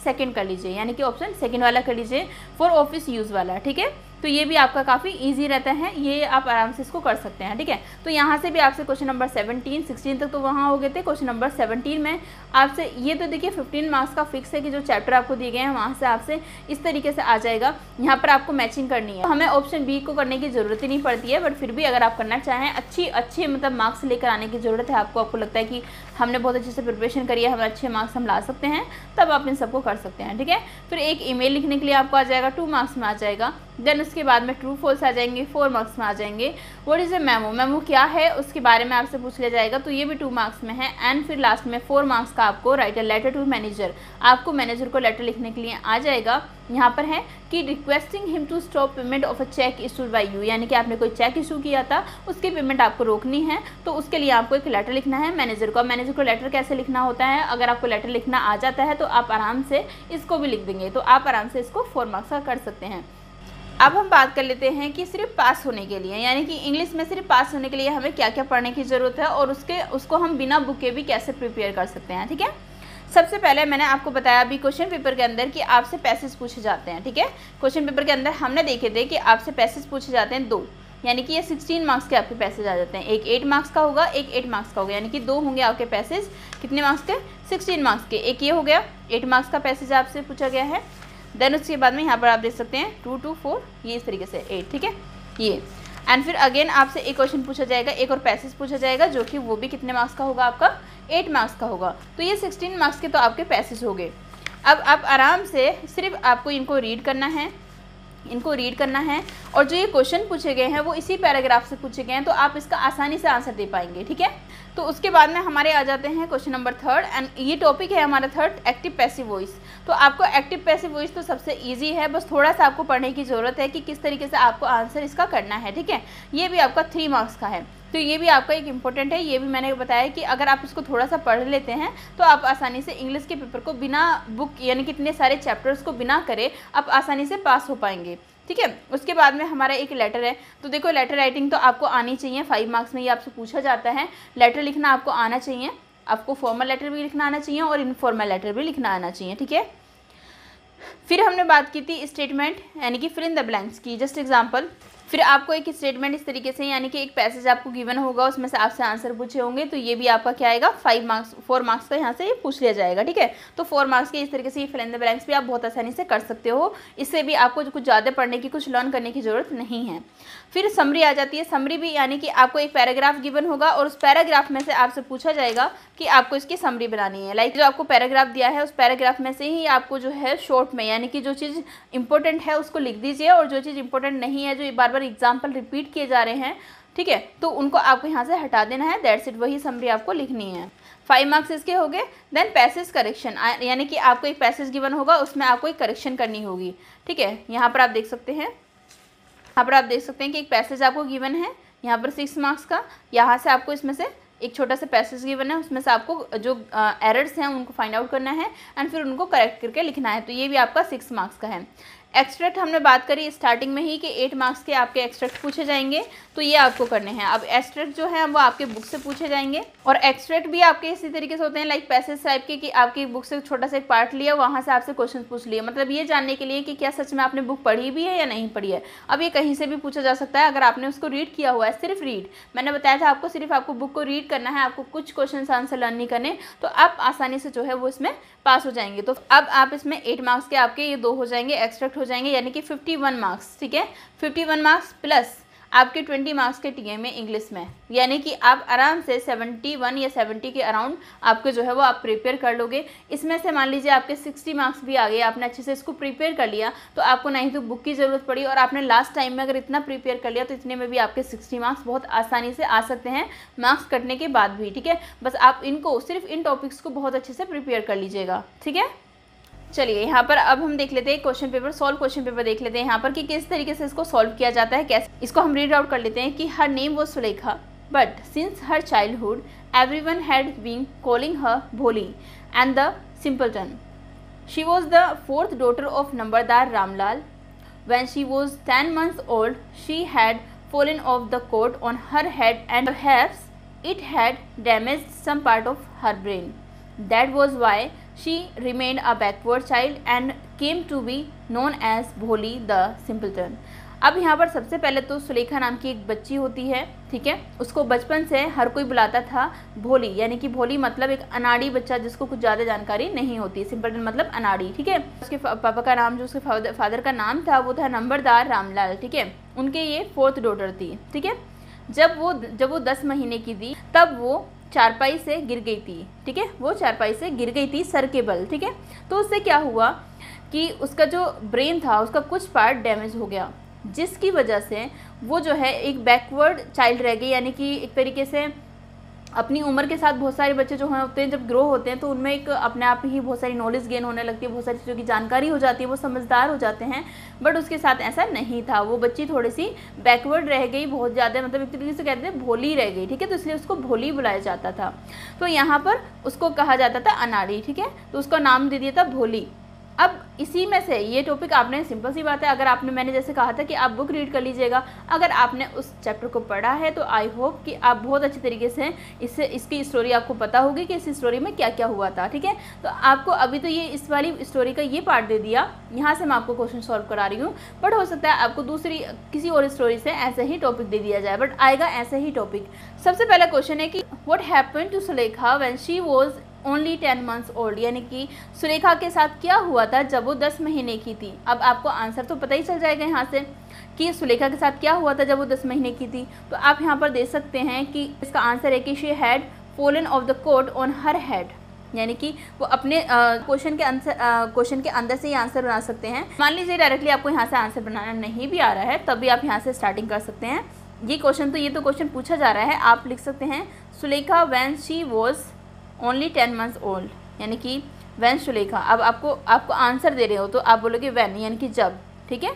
सेकंड कर लीजिए, यानी कि ऑप्शन सेकंड वाला कर लीजिए, फॉर ऑफिस यूज़ वाला। ठीक है, तो ये भी आपका काफ़ी ईजी रहता है, ये आप आराम से इसको कर सकते हैं, ठीक है। तो यहाँ से भी आपसे क्वेश्चन नंबर 17, 16 तक तो वहाँ हो गए थे। क्वेश्चन नंबर 17 में आपसे ये तो देखिए 15 मार्क्स का फिक्स है कि जो चैप्टर आपको दिए गए हैं वहाँ से आपसे इस तरीके से आ जाएगा। यहाँ पर आपको मैचिंग करनी है, तो हमें ऑप्शन बी को करने की ज़रूरत ही नहीं पड़ती है, बट फिर भी अगर आप करना चाहें अच्छे मतलब मार्क्स लेकर आने की ज़रूरत है आपको लगता है कि हमने बहुत अच्छे से प्रिपरेशन करी है, हमें अच्छे मार्क्स हम ला सकते हैं, तब आप इन सबको कर सकते हैं, ठीक है। फिर एक ईमेल लिखने के लिए आपको आ जाएगा, 2 मार्क्स में आ जाएगा। देन उसके बाद में ट्रू फॉल्स आ जाएंगे, 4 मार्क्स में आ जाएंगे। What is a memo, memo क्या है उसके बारे में आपसे पूछ लिया जाएगा, तो ये भी 2 मार्क्स में है। एंड फिर लास्ट में 4 मार्क्स का आपको write a letter to manager, आपको मैनेजर को लेटर लिखने के लिए आ जाएगा। यहाँ पर है कि requesting him to stop payment of a cheque issued by you, यानी कि आपने कोई चेक इशू किया था, उसकी पेमेंट आपको रोकनी है, तो उसके लिए आपको एक लेटर लिखना है मैनेजर को। मैनेजर को लेटर कैसे लिखना होता है, अगर आपको लेटर लिखना आ जाता है तो आप आराम से इसको भी लिख देंगे, तो आप आराम से इसको 4 मार्क्स का कर सकते हैं। अब हम बात कर लेते हैं कि सिर्फ पास होने के लिए, यानी कि इंग्लिश में सिर्फ पास होने के लिए हमें क्या क्या पढ़ने की ज़रूरत है और उसको हम बिना बुक के भी कैसे प्रिपेयर कर सकते हैं, ठीक है। सबसे पहले मैंने आपको बताया अभी क्वेश्चन पेपर के अंदर कि आपसे पैसेज पूछे जाते हैं, ठीक है। क्वेश्चन पेपर के अंदर हमने देखे थे कि आपसे पैसेज पूछे जाते हैं 2, यानी कि ये 16 मार्क्स के आपके पैसेज आ जाते हैं। एक 8 मार्क्स का होगा, एक 8 मार्क्स का होगा, यानी कि 2 होंगे आपके पैसेज। कितने मार्क्स के? 16 मार्क्स के। एक ये हो गया 8 मार्क्स का पैसेज आपसे पूछा गया है। देन उसके बाद में यहाँ पर आप देख सकते हैं 2 to 4, ये इस तरीके से 8, ठीक है ये। एंड फिर अगेन आपसे एक क्वेश्चन पूछा जाएगा, एक और पैसेज पूछा जाएगा, जो कि वो भी कितने मार्क्स का होगा आपका? 8 मार्क्स का होगा। तो ये 16 मार्क्स के तो आपके पैसेज हो गए। अब आप आराम से सिर्फ आपको इनको रीड करना है, और जो ये क्वेश्चन पूछे गए हैं वो इसी पैराग्राफ से पूछे गए हैं, तो आप इसका आसानी से आंसर दे पाएंगे, ठीक है। तो उसके बाद में हमारे आ जाते हैं क्वेश्चन नंबर 3, एंड ये टॉपिक है हमारा 3, एक्टिव पैसिव वॉइस। तो आपको एक्टिव पैसिव वॉइस तो सबसे इजी है, बस थोड़ा सा आपको पढ़ने की ज़रूरत है कि किस तरीके से आपको आंसर इसका करना है, ठीक है। ये भी आपका 3 मार्क्स का है, तो ये भी आपका एक इम्पोर्टेंट है। ये भी मैंने बताया कि अगर आप इसको थोड़ा सा पढ़ लेते हैं तो आप आसानी से इंग्लिश के पेपर को बिना बुक यानी कि इतने सारे चैप्टर्स को बिना करे आप आसानी से पास हो पाएंगे, ठीक है। उसके बाद में हमारा एक लेटर है, तो देखो लेटर राइटिंग तो आपको आनी चाहिए, 5 मार्क्स में ये आपसे पूछा जाता है। लेटर लिखना आपको आना चाहिए, आपको फॉर्मल लेटर भी लिखना आना चाहिए और इनफॉर्मल लेटर भी लिखना आना चाहिए, ठीक है। फिर हमने बात की थी स्टेटमेंट यानी कि फिल इन द ब्लैंक्स की, जस्ट एग्जांपल। फिर आपको एक स्टेटमेंट इस तरीके से, यानी कि एक पैसेज आपको गिवन होगा, उसमें से आपसे आंसर पूछे होंगे, तो ये भी आपका क्या आएगा 4 मार्क्स का यहाँ से ये पूछ लिया जाएगा, ठीक है। तो 4 मार्क्स के इस तरीके से ये फिल इन द ब्लैंक्स भी आप बहुत आसानी से कर सकते हो। इससे भी आपको कुछ ज़्यादा पढ़ने की, कुछ लर्न करने की ज़रूरत नहीं है। फिर समरी आ जाती है। समरी भी यानी कि आपको एक पैराग्राफ गिवन होगा और उस पैराग्राफ में से आपसे पूछा जाएगा कि आपको इसकी समरी बनानी है। लाइक जो आपको पैराग्राफ दिया है उस पैराग्राफ में से ही आपको जो है शॉर्ट में, यानी कि जो चीज़ इंपॉर्टेंट है उसको लिख दीजिए, और जो चीज़ इंपॉर्टेंट नहीं है, जो बार बार एग्जाम्पल रिपीट किए जा रहे हैं, ठीक है, तो उनको आपको यहाँ से हटा देना है। दैट्स इट, वही समरी आपको लिखनी है। 5 मार्क्स इसके हो गए। देन पैसेज करेक्शन, यानी कि आपको एक पैसेज गिवन होगा, उसमें आपको एक करेक्शन करनी होगी, ठीक है। यहाँ पर आप देख सकते हैं, कि एक पैसेज आपको गिवन है यहाँ पर 6 मार्क्स का। यहाँ से आपको इसमें से एक छोटा सा पैसेज गिवन है, उसमें से आपको जो एरर्स हैं उनको फाइंड आउट करना है एंड फिर उनको करेक्ट करके लिखना है। तो ये भी आपका 6 मार्क्स का है। एक्सट्रैक्ट हमने बात करी स्टार्टिंग में ही कि 8 मार्क्स के आपके एक्सट्रैक्ट पूछे जाएंगे, तो ये आपको करने हैं। अब एक्सट्रैक्ट जो है वो आपके बुक से पूछे जाएंगे, और एक्सट्रैक्ट भी आपके इसी तरीके से होते हैं, लाइक पैसेज टाइप के, कि आपकी बुक से छोटा सा एक पार्ट लिया, वहाँ से आपसे क्वेश्चन पूछ लिए, मतलब ये जानने के लिए कि क्या सच में आपने बुक पढ़ी भी है या नहीं पढ़ी है। अब ये कहीं से भी पूछा जा सकता है, अगर आपने उसको रीड किया हुआ है, सिर्फ रीड, मैंने बताया था आपको सिर्फ आपको बुक को रीड करना है, आपको कुछ क्वेश्चन आंसर लर्न नहीं करने, तो आप आसानी से जो है वो इसमें पास हो जाएंगे। तो अब आप इसमें 8 मार्क्स के आपके ये 2 हो जाएंगे, एक्सट्रैक्ट हो जाएंगे, यानी कि 51 मार्क्स, ठीक है। 51 मार्क्स प्लस आपके 20 मार्क्स के टीएमए इंग्लिश में, यानी कि आप आराम से 71 या 70 के अराउंड आपके जो है वो आप प्रिपेयर कर लोगे। इसमें से मान लीजिए आपके 60 मार्क्स भी आ गए, आपने अच्छे से इसको प्रिपेयर कर लिया, तो आपको नहीं तो बुक की ज़रूरत पड़ी, और आपने लास्ट टाइम में अगर इतना प्रिपेयर कर लिया तो इतने में भी आपके 60 मार्क्स बहुत आसानी से आ सकते हैं, मार्क्स कटने के बाद भी, ठीक है। बस आप इनको सिर्फ इन टॉपिक्स को बहुत अच्छे से प्रिपेयर कर लीजिएगा, ठीक है। चलिए यहाँ पर अब हम देख लेते हैं क्वेश्चन पेपर देख लेते हैं यहाँ पर कि किस तरीके से इसको सॉल्व किया जाता है, कैसे इसको हम रीड आउट कर लेते हैं कि her name was Sulekha, but since her childhood everyone had been calling her Bholi and the simpleton. She was the 4th daughter of नंबरदार Ramlal. When she was 10 months old, she had fallen off the coat on her head and perhaps it had damaged some part of her brain. That was why she remained a backward child and came to be known as Bholi the Simpleton. अब यहाँ पर सबसे पहले तो सुलेखा नाम की एक बच्ची होती है, ठीक है। उसको बचपन से हर कोई बुलाता था भोली, यानी कि भोली मतलब एक अनाड़ी बच्चा जिसको कुछ ज़्यादा जानकारी नहीं होती, सिंपल मतलब अनाड़ी, ठीक है। उसके पापा का नाम, जो उसके फादर का नाम था वो था नंबरदार रामलाल, ठीक है। उनके ये 4th डॉटर थी, ठीक है। जब वो 10 महीने की थी तब वो चारपाई से गिर गई थी, ठीक है। वो चारपाई से गिर गई थी सर के बल, ठीक है। तो उससे क्या हुआ कि उसका जो ब्रेन था उसका कुछ पार्ट डैमेज हो गया, जिसकी वजह से वो जो है एक बैकवर्ड चाइल्ड रह गई, यानी कि एक तरीके से अपनी उम्र के साथ बहुत सारे बच्चे जो होते हैं जब ग्रो होते हैं तो उनमें एक अपने आप ही बहुत सारी नॉलेज गेन होने लगती है, बहुत सारी चीज़ों की जानकारी हो जाती है, वो समझदार हो जाते हैं। बट उसके साथ ऐसा नहीं था, वो बच्ची थोड़ी सी बैकवर्ड रह गई, बहुत ज़्यादा, मतलब एक तरीके से कहते हैं भोली रह गई, ठीक है। तो इसलिए उसको भोली बुलाया जाता था। तो यहाँ पर उसको कहा जाता था अनाड़ी, ठीक है। तो उसका नाम दे दिया था भोली। अब इसी में से ये टॉपिक आपने, सिंपल सी बात है, अगर आपने, मैंने जैसे कहा था कि आप बुक रीड कर लीजिएगा, अगर आपने उस चैप्टर को पढ़ा है तो आई होप कि आप बहुत अच्छी तरीके से इसकी स्टोरी आपको पता होगी कि इस स्टोरी में क्या क्या हुआ था, ठीक है। तो आपको अभी तो ये इस वाली स्टोरी का ये पार्ट दे दिया, यहाँ से मैं आपको क्वेश्चन सॉल्व करा रही हूँ, बट हो सकता है आपको दूसरी किसी और स्टोरी से ऐसे ही टॉपिक दे दिया जाए, बट आएगा ऐसे ही टॉपिक। सबसे पहला क्वेश्चन है कि what happened to Sulekha when she was only 10 months old, यानी कि सुलेखा के साथ क्या हुआ था जब वो 10 महीने की थी। अब आपको आंसर तो पता ही चल जाएगा यहाँ से कि सुलेखा के साथ क्या हुआ था जब वो 10 महीने की थी। तो आप यहाँ पर देख सकते हैं कि इसका आंसर है कि she had fallen off the cot on her head, यानी कि वो अपने क्वेश्चन के अंदर से ही आंसर बना सकते हैं। मान लीजिए डायरेक्टली आपको यहाँ से आंसर बनाना नहीं भी आ रहा है, तब भी आप यहाँ से स्टार्टिंग कर सकते हैं। ये क्वेश्चन पूछा जा रहा है, आप लिख सकते हैं Sulekha when she was only 10 months old, यानी कि वैन सुलेखा। अब आपको आंसर दे रहे हो तो आप बोलोगे वैन, यानी कि जब, ठीक है।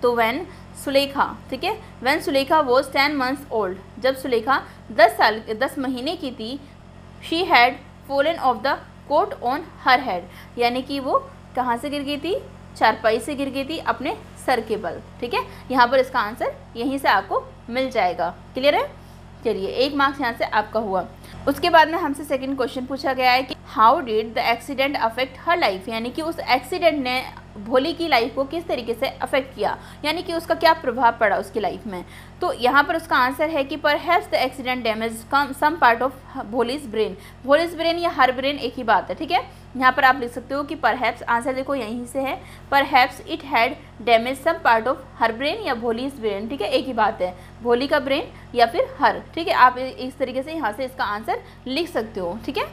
तो वैन सुलेखा, ठीक है, when Sulekha was 10 months old, जब सुलेखा 10 महीने की थी। She had fallen off the cot on her head, यानी कि वो कहाँ से गिर गई थी, चारपाई से गिर गई थी अपने सर के बल, ठीक है। यहाँ पर इसका आंसर यहीं से आपको मिल जाएगा, क्लियर है। चलिए 1 मार्क्स यहाँ से आपका हुआ। उसके बाद में हमसे सेकंड क्वेश्चन पूछा गया है कि how did the accident affect her life, यानी कि उस एक्सीडेंट ने भोली की लाइफ को किस तरीके से अफेक्ट किया, यानी कि उसका क्या प्रभाव पड़ा उसकी लाइफ में। तो यहाँ पर उसका आंसर है कि perhaps the accident damage some part of Bholi's brain. Bholi's brain या हर ब्रेन एक ही बात है, ठीक है। यहाँ पर आप लिख सकते हो कि परहैप्स, आंसर देखो यहीं से है, perhaps it had damage some part of her brain या भोलीज ब्रेन, ठीक है, एक ही बात है, भोली का ब्रेन या फिर हर, ठीक है। आप इस तरीके से यहाँ से इसका आंसर लिख सकते हो, ठीक है।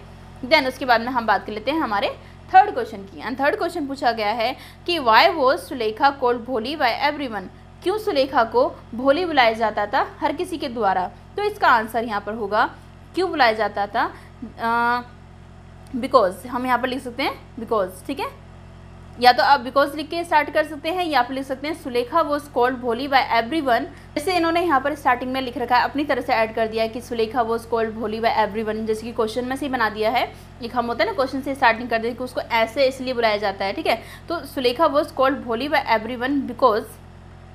देन उसके बाद में हम बात कर लेते हैं हमारे थर्ड क्वेश्चन की। एंड थर्ड क्वेश्चन पूछा गया है कि why was Sulekha called Bholi by everyone, क्यों सुलेखा को भोली बुलाया जाता था हर किसी के द्वारा। तो इसका आंसर यहाँ पर होगा क्यों बुलाया जाता था, बिकॉज, हम यहाँ पर लिख सकते हैं बिकॉज, ठीक है। या तो आप बिकॉज लिख के स्टार्ट कर सकते हैं या आप लिख सकते हैं Sulekha was called Bholi by everyone. जैसे इन्होंने यहाँ पर स्टार्टिंग में लिख रखा है, अपनी तरह से ऐड कर दिया है कि Sulekha was called Bholi by everyone, जैसे कि क्वेश्चन में से ही बना दिया है। एक हम होता है ना क्वेश्चन से स्टार्टिंग कर देते कि उसको ऐसे इसलिए बुलाया जाता है, ठीक है। तो Sulekha was called Bholi by everyone because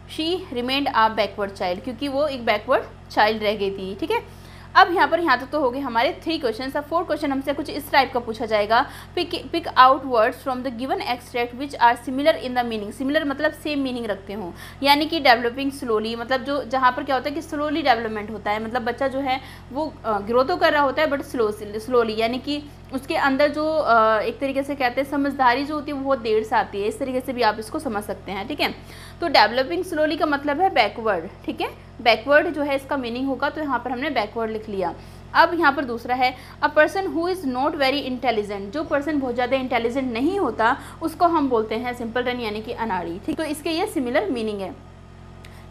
she remained a backward child, क्योंकि वो एक बैकवर्ड चाइल्ड रह गई थी, ठीक है। अब यहाँ तक तो हो गए हमारे 3 क्वेश्चन। अब 4th क्वेश्चन हमसे कुछ इस टाइप का पूछा जाएगा, pick out words from the given extract which are similar in the meaning. Similar मतलब सेम मीनिंग रखते हो, यानी कि डेवलपिंग स्लोली, मतलब जो जहाँ पर क्या होता है कि स्लोली डेवलपमेंट होता है, मतलब बच्चा जो है वो ग्रो तो कर रहा होता है बट स्लोली, यानी कि उसके अंदर जो एक तरीके से कहते हैं समझदारी जो होती है वो बहुत देर से आती है, इस तरीके से भी आप इसको समझ सकते हैं, ठीक है। तो डेवलपिंग स्लोली का मतलब है बैकवर्ड, ठीक है, बैकवर्ड जो है इसका मीनिंग होगा, तो यहाँ पर हमने बैकवर्ड लिख लिया। अब यहाँ पर दूसरा है a person who is not very intelligent, जो पर्सन बहुत ज़्यादा इंटेलिजेंट नहीं होता उसको हम बोलते हैं सिंपलटन, यानी कि अनाड़ी, ठीक। तो इसके ये सिमिलर मीनिंग है।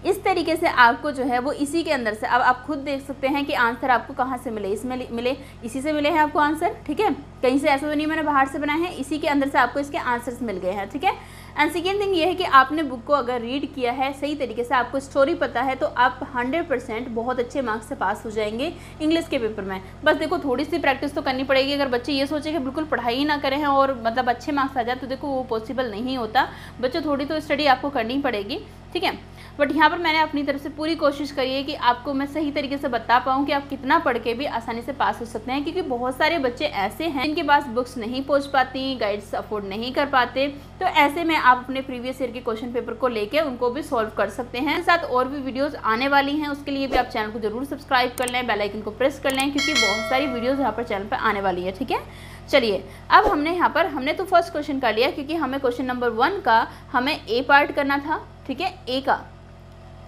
इस तरीके से आपको जो है वो इसी के अंदर से, अब आप खुद देख सकते हैं कि आंसर आपको कहाँ से मिले, इसमें मिले, इसी से मिले हैं आपको आंसर, ठीक है। कहीं से ऐसा तो नहीं मैंने बाहर से बनाए हैं, इसी के अंदर से आपको इसके आंसर्स मिल गए हैं, ठीक है। एंड सेकेंड थिंग ये है कि आपने बुक को अगर रीड किया है सही तरीके से, आपको स्टोरी पता है, तो आप 100% बहुत अच्छे मार्क्स से पास हो जाएंगे इंग्लिश के पेपर में। बस देखो थोड़ी सी प्रैक्टिस तो करनी पड़ेगी। अगर बच्चे ये सोचे कि बिल्कुल पढ़ाई ही ना करें और मतलब अच्छे मार्क्स आ जाए, तो देखो वो पॉसिबल नहीं होता। बच्चों थोड़ी तो स्टडी आपको करनी पड़ेगी, ठीक है। बट यहाँ पर मैंने अपनी तरफ से पूरी कोशिश करी है कि आपको मैं सही तरीके से बता पाऊँ कि आप कितना पढ़ के भी आसानी से पास हो सकते हैं, क्योंकि बहुत सारे बच्चे ऐसे हैं जिनके पास बुक्स नहीं पहुँच पाती, गाइड्स अफोर्ड नहीं कर पाते। तो ऐसे में आप अपने प्रीवियस ईयर के क्वेश्चन पेपर को लेकर उनको भी सॉल्व कर सकते हैं। साथ और भी वीडियोज़ आने वाली हैं, उसके लिए भी आप चैनल को जरूर सब्सक्राइब कर लें, बेल आइकन को प्रेस कर लें, क्योंकि बहुत सारी वीडियोज़ यहाँ पर चैनल पर आने वाली है। ठीक है, चलिए अब हमने तो फर्स्ट क्वेश्चन कर लिया, क्योंकि हमें क्वेश्चन नंबर 1 का हमें ए पार्ट करना था। ठीक है, ए का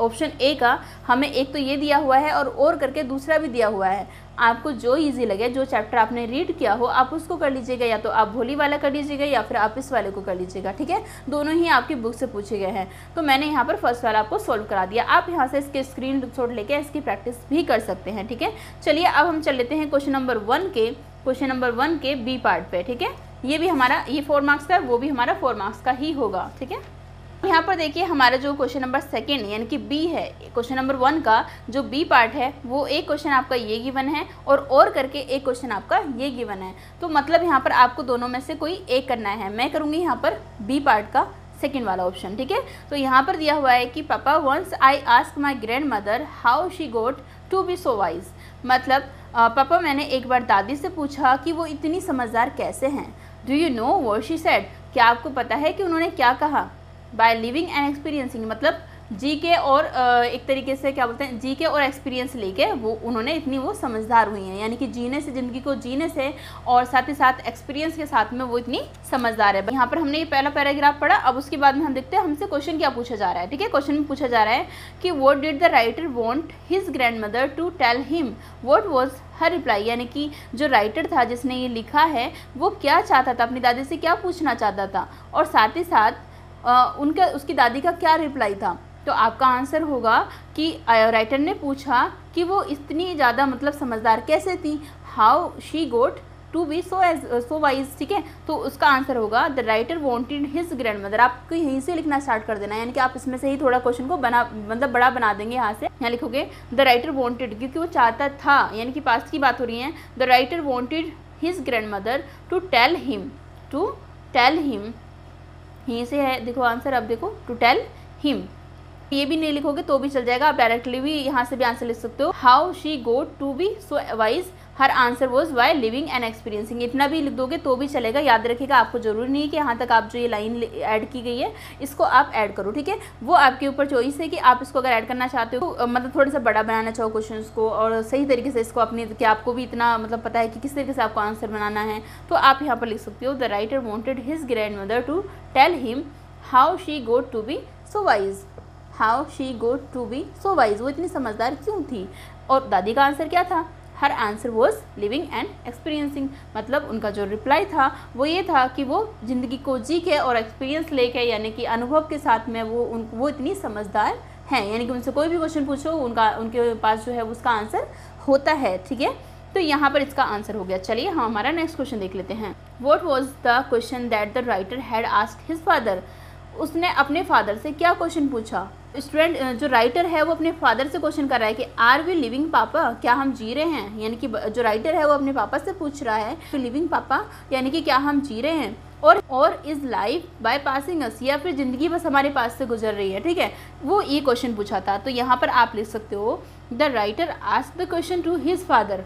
ऑप्शन ए का हमें एक तो ये दिया हुआ है और करके दूसरा भी दिया हुआ है। आपको जो इजी लगे, जो चैप्टर आपने रीड किया हो आप उसको कर लीजिएगा, या तो आप भोली वाला कर लीजिएगा या फिर आप इस वाले को कर लीजिएगा। ठीक है, दोनों ही आपकी बुक से पूछे गए हैं। तो मैंने यहाँ पर फर्स्ट वाला आपको सोल्व करा दिया। आप यहाँ से इसके स्क्रीनशॉट लेके इसकी प्रैक्टिस भी कर सकते हैं। ठीक है, चलिए अब हम चल लेते हैं क्वेश्चन नंबर 1 के बी पार्ट पे। ठीक है, ये भी हमारा 4 मार्क्स का है, वो भी हमारा 4 मार्क्स का ही होगा। ठीक है, यहाँ पर देखिए हमारा जो क्वेश्चन नंबर 2 यानी कि बी है, क्वेश्चन नंबर 1 का जो बी पार्ट है वो एक क्वेश्चन आपका ये गिवन है और करके एक क्वेश्चन आपका ये गिवन है। तो मतलब यहाँ पर आपको दोनों में से कोई एक करना है। मैं करूँगी यहाँ पर बी पार्ट का सेकेंड वाला ऑप्शन। ठीक है, तो यहाँ पर दिया हुआ है कि पापा once I ask my grandmother how she got to be so wise. मतलब पापा मैंने एक बार दादी से पूछा कि वो इतनी समझदार कैसे हैं। Do you know what she said, क्या आपको पता है कि उन्होंने क्या कहा। बाय लिविंग एंड एक्सपीरियंसिंग, मतलब जी के और एक तरीके से क्या बोलते हैं, जी के और एक्सपीरियंस लेके वो उन्होंने इतनी वो समझदार हुई हैं, यानी कि जीने से, ज़िंदगी को जीने से और साथ ही साथ एक्सपीरियंस के साथ में वो इतनी समझदार है। यहाँ पर हमने ये पहला पैराग्राफ पढ़ा। अब उसके बाद में हम देखते हैं हमसे क्वेश्चन क्या पूछा जा रहा है। ठीक है, क्वेश्चन में पूछा जा रहा है कि what did the writer want his grandmother to tell him, what was her reply. यानी कि जो राइटर था जिसने ये लिखा है वो क्या चाहता था, अपनी दादी से क्या पूछना चाहता था, और साथ ही साथ उसकी दादी का क्या रिप्लाई था। तो आपका आंसर होगा कि राइटर ने पूछा कि वो इतनी ज़्यादा मतलब समझदार कैसे थी, how she got to be so wise. ठीक है, तो उसका आंसर होगा the writer wanted his grandmother. आपको यहीं से लिखना स्टार्ट कर देना है, यानी कि आप इसमें से ही थोड़ा क्वेश्चन को बड़ा बना देंगे। यहाँ से यहाँ लिखोगे द राइटर वॉन्टेड, क्योंकि वो चाहता था, यानी कि पास्ट की बात हो रही है। The writer wanted his grandmother to tell him, यहीं से है देखो आंसर। अब देखो टू टेल हिम, ये भी नहीं लिखोगे तो भी चल जाएगा, आप डायरेक्टली भी यहाँ से भी आंसर लिख सकते हो। How she got to be so wise, her answer was by living and experiencing. इतना भी लिख दोगे तो भी चलेगा। याद रखिएगा, आपको जरूरी नहीं है कि यहाँ तक आप जो ये लाइन ऐड की गई है इसको आप ऐड करो। ठीक है, वो आपके ऊपर चॉइस है कि आप इसको अगर ऐड करना चाहते हो, मतलब थोड़ा सा बड़ा बनाना चाहो क्वेश्चन को और सही तरीके से इसको अपनी, कि आपको भी इतना मतलब पता है कि किस तरीके से आपको आंसर बनाना है, तो आप यहाँ पर लिख सकते हो the writer wanted his grandmother to tell him how she got to be so wise, how she got to be so wise. वो इतनी समझदार क्यों थी। और दादी का आंसर क्या था, her answer was living and experiencing. मतलब उनका जो रिप्लाई था वो ये था कि वो ज़िंदगी को जी के और एक्सपीरियंस लेके, यानी कि अनुभव के साथ में वो इतनी समझदार हैं, यानी कि उनसे कोई भी क्वेश्चन पूछो उनके पास जो है उसका आंसर होता है। ठीक है, तो यहाँ पर इसका आंसर हो गया। चलिए हम हमारा नेक्स्ट क्वेश्चन देख लेते हैं। What was the question that the writer had asked his father. उसने अपने फादर से क्या क्वेश्चन पूछा। स्टूडेंट, जो राइटर है वो अपने फादर से क्वेश्चन कर रहा है कि आर वी लिविंग पापा, क्या हम जी रहे हैं। यानी कि जो राइटर है वो अपने पापा से पूछ रहा है लिविंग पापा, यानी कि क्या हम जी रहे हैं। और इज लाइफ बाय पासिंग अस, या फिर ज़िंदगी बस हमारे पास से गुजर रही है। ठीक है, वो ये क्वेश्चन पूछा था। तो यहाँ पर आप लिख सकते हो the writer asked the question to his father.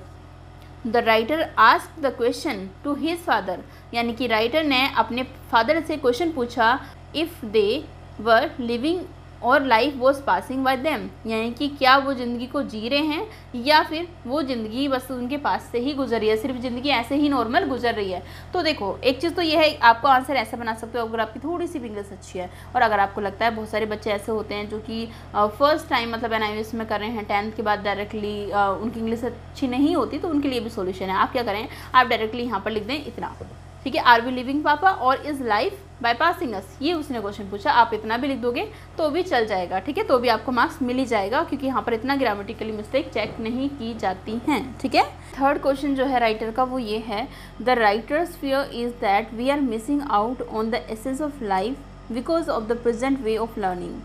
The writer asked the question to his father, यानी कि राइटर ने अपने फादर से क्वेश्चन पूछा इफ़ दे वर लिविंग और life was passing by them, यानी कि क्या वो ज़िंदगी को जी रहे हैं या फिर वो ज़िंदगी बस उनके पास से ही गुजर रही है, सिर्फ ज़िंदगी ऐसे ही नॉर्मल गुजर रही है। तो देखो एक चीज़ तो ये है, आपको आंसर ऐसा बना सकते हो अगर आपकी थोड़ी सी भी इंग्लिश अच्छी है। और अगर आपको लगता है बहुत सारे बच्चे ऐसे होते हैं जो कि फर्स्ट टाइम मतलब NIOS में कर रहे हैं, 10th के बाद डायरेक्टली उनकी इंग्लिश अच्छी नहीं होती, तो उनके लिए भी सोल्यूशन है। आप क्या करें, आप डायरेक्टली यहाँ पर लिख दें इतना। ठीक है, आर वी लिविंग पापा और इज़ लाइफ बाय पासिंग अस, ये उसने क्वेश्चन पूछा। आप इतना भी लिख दोगे तो भी चल जाएगा। ठीक है, तो भी आपको मार्क्स मिल ही जाएगा, क्योंकि यहाँ पर इतना ग्रामेटिकली मिस्टेक चेक नहीं की जाती हैं। ठीक है, थर्ड क्वेश्चन जो है राइटर का वो ये है the writer's fear is that we are missing out on the essence of life because of the present way of learning.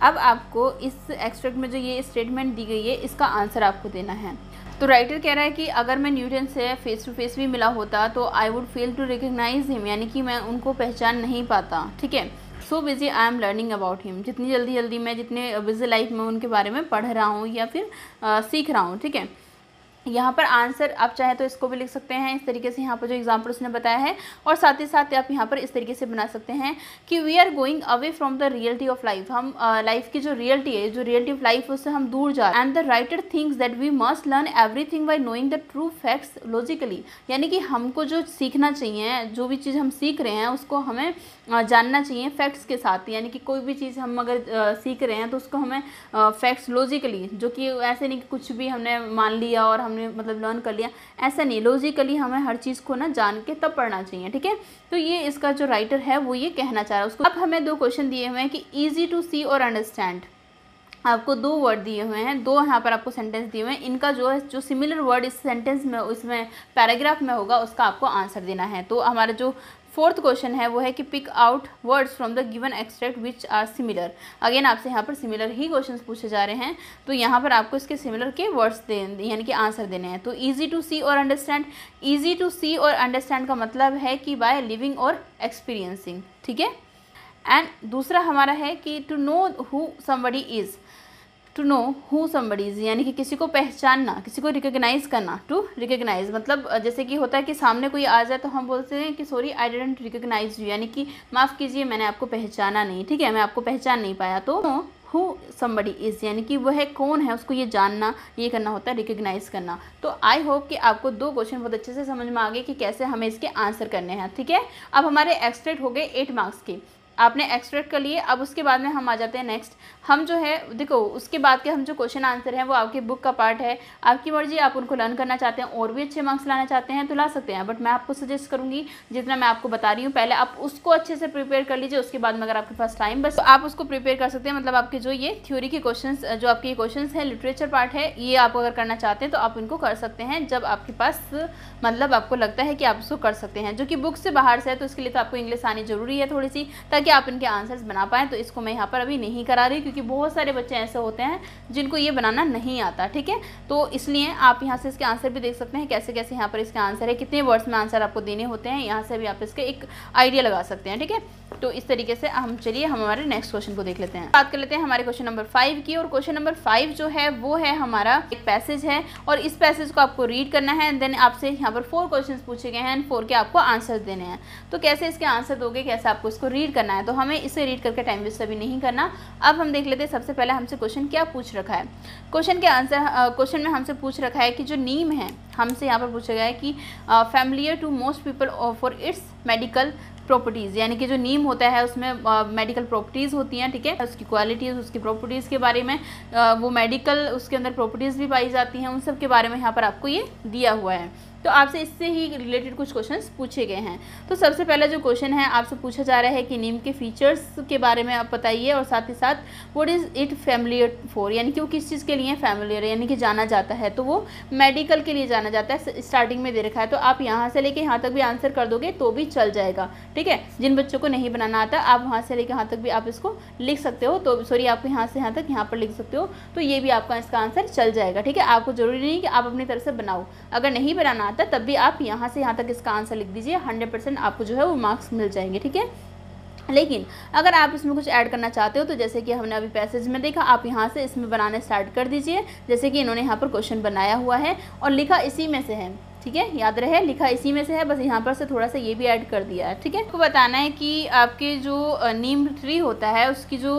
अब आपको इस एक्सट्रैक्ट में जो ये स्टेटमेंट दी गई है इसका आंसर आपको देना है। तो राइटर कह रहा है कि अगर मैं न्यूटन से फेस टू फेस भी मिला होता तो I would fail to recognise him, यानी कि मैं उनको पहचान नहीं पाता। ठीक है, so busy I am learning about him, जितनी जल्दी मैं जितने बिजी लाइफ में उनके बारे में पढ़ रहा हूँ या फिर सीख रहा हूँ। ठीक है, यहाँ पर आंसर आप चाहे तो इसको भी लिख सकते हैं इस तरीके से, यहाँ पर जो एग्जाम्पल उसने बताया है, और साथ ही साथ आप यहाँ पर इस तरीके से बना सकते हैं कि we are going away from the reality of life, हम लाइफ की जो रियलिटी है, जो रियलिटी ऑफ लाइफ उससे हम दूर जा रहे हैं। And the writer thinks that we must learn everything by knowing the true facts logically, यानी कि हमको जो सीखना चाहिए, जो भी चीज़ हम सीख रहे हैं उसको हमें जानना चाहिए फैक्ट्स के साथ, यानी कि कोई भी चीज़ हम अगर सीख रहे हैं तो उसको हमें फैक्ट्स लॉजिकली, जो कि ऐसे नहीं कि कुछ भी हमने मान लिया और हमने मतलब लर्न कर लिया, ऐसा नहीं, लॉजिकली हमें हर चीज़ को ना जान के तब पढ़ना चाहिए। ठीक है, तो ये इसका जो राइटर है वो ये कहना चाह रहा है उसको। अब हमें 2 क्वेश्चन दिए हुए हैं कि ईजी टू सी और अंडरस्टैंड, आपको 2 वर्ड दिए हुए हैं, 2 यहाँ पर आपको सेंटेंस दिए हुए हैं, इनका जो सिमिलर वर्ड इस सेंटेंस में, इसमें पैराग्राफ में होगा उसका आपको आंसर देना है। तो हमारा जो 4th क्वेश्चन है वो है कि pick out words from the given extract which are similar. Again आपसे यहाँ पर सिमिलर ही क्वेश्चंस पूछे जा रहे हैं, तो यहाँ पर आपको इसके सिमिलर के वर्ड्स यानी कि आंसर देने हैं। तो ईजी टू सी और अंडरस्टैंड, ईजी टू सी और अंडरस्टैंड का मतलब है कि बाय लिविंग और एक्सपीरियंसिंग। ठीक है, एंड दूसरा हमारा है कि to know who somebody is, to know who somebody is यानी कि किसी को पहचानना, किसी को रिकग्नाइज़ करना। टू रिकग्नाइज़ मतलब जैसे कि होता है कि सामने कोई आ जाए तो हम बोलते हैं कि sorry I didn't recognise you, यानी कि माफ़ कीजिए मैंने आपको पहचाना नहीं। ठीक है, मैं आपको पहचान नहीं पाया। तो हु समबडी इज़ यानी कि वह कौन है उसको ये जानना, ये करना होता है रिकग्नाइज़ करना। तो आई होप कि आपको 2 क्वेश्चन बहुत अच्छे से समझ में आ गए कि कैसे हमें इसके आंसर करने हैं। ठीक है, अब हमारे एक्सट्रैक्ट हो गए 8 मार्क्स के, आपने एक्सट्रैक्ट कर लिए। अब उसके बाद में हम आ जाते हैं नेक्स्ट, हम जो है देखो उसके बाद के हम जो क्वेश्चन आंसर हैं वो आपकी बुक का पार्ट है, आपकी मर्जी, आप उनको लर्न करना चाहते हैं और भी अच्छे मार्क्स लाना चाहते हैं तो ला सकते हैं, बट मैं आपको सजेस्ट करूँगी जितना मैं आपको बता रही हूँ पहले आप उसको अच्छे से प्रिपेयर कर लीजिए, उसके बाद में अगर आपके पास टाइम बस तो आप उसको प्रिपेयर कर सकते हैं। मतलब आपके जो ये थ्योरी के क्वेश्चन, जो आपके क्वेश्चन हैं, लिटरेचर पार्ट है, ये आप अगर करना चाहते हैं तो आप इनको कर सकते हैं जब आपके पास मतलब आपको लगता है कि आप उसको कर सकते हैं। जो कि बुक से बाहर से है तो इसके लिए तो आपको इंग्लिश आनी जरूरी है थोड़ी सी, ताकि आप इनके आंसर्स बना पाएँ। तो इसको मैं यहाँ पर अभी नहीं करा रही क्योंकि बहुत सारे बच्चे ऐसे होते हैं जिनको ये बनाना नहीं आता। ठीक है, तो इसलिए आप यहाँ से इसके आंसर भी देख सकते हैं कैसे कैसे यहाँ पर इसके आंसर है, कितने वर्ड्स में आंसर आपको देने होते हैं, यहाँ से भी आप इसके एक आइडिया लगा सकते हैं। ठीक है, तो इस तरीके से हम चलिए हम हमारे नेक्स्ट क्वेश्चन को देख लेते हैं। बात कर लेते हैं हमारे क्वेश्चन नंबर 5 की, और क्वेश्चन नंबर 5 जो है वो है हमारा एक पैसेज है और इस पैसेज को आपको रीड करना है। देन आपसे यहाँ पर 4 क्वेश्चंस पूछे गए हैं एंड 4 के आपको आंसर देने हैं। तो कैसे इसके आंसर दोगे, कैसे आपको इसको रीड करना है, तो हमें इसे रीड करके टाइम वेस्ट अभी नहीं करना। अब हम देख लेते हैं सबसे पहले हमसे क्वेश्चन क्या पूछ रखा है। क्वेश्चन के आंसर क्वेश्चन में हमसे पूछ रखा है कि जो नीम है, हमसे यहाँ पर पूछा गया है कि familiar to most people for its medical properties, यानी कि जो नीम होता है उसमें मेडिकल प्रॉपर्टीज़ होती हैं। ठीक है, उसकी क्वालिटीज़, उसकी प्रॉपर्टीज़ के बारे में वो मेडिकल उसके अंदर प्रॉपर्टीज़ भी पाई जाती हैं, उन सब के बारे में यहाँ पर आपको ये दिया हुआ है। तो आपसे इससे ही रिलेटेड कुछ क्वेश्चंस पूछे गए हैं। तो सबसे पहला जो क्वेश्चन है आपसे पूछा जा रहा है कि नीम के फीचर्स के बारे में आप बताइए और साथ ही साथ what is it familiar for, यानी कि वो किस चीज़ के लिए फैमिलियर है, यानी कि जाना जाता है। तो वो मेडिकल के लिए जाना जाता है, स्टार्टिंग में दे रखा है। तो आप यहाँ से लेके यहाँ तक भी आंसर कर दोगे तो भी चल जाएगा। ठीक है, जिन बच्चों को नहीं बनाना आता आप वहाँ से लेके यहाँ तक भी आप इसको लिख सकते हो। तो सॉरी, आपको यहाँ से यहाँ तक यहाँ पर लिख सकते हो, तो ये भी आपका इसका आंसर चल जाएगा। ठीक है, आपको जरूरी नहीं कि आप अपनी तरफ से बनाओ, अगर नहीं बनाना आता तब भी आप यहाँ से यहाँ तक इसका आंसर लिख दीजिए, 100% आपको जो है वो मार्क्स मिल जाएंगे। ठीक है, लेकिन अगर आप इसमें कुछ ऐड करना चाहते हो तो जैसे कि हमने अभी पैसेज में देखा, आप यहाँ से इसमें बनाने स्टार्ट कर दीजिए। जैसे कि इन्होंने यहाँ पर क्वेश्चन बनाया हुआ है और लिखा इसी में से है। ठीक है, याद रहे लिखा इसी में से है, बस यहाँ पर से थोड़ा सा ये भी ऐड कर दिया है। ठीक है, आपको बताना है कि आपके जो नीम ट्री होता है उसकी जो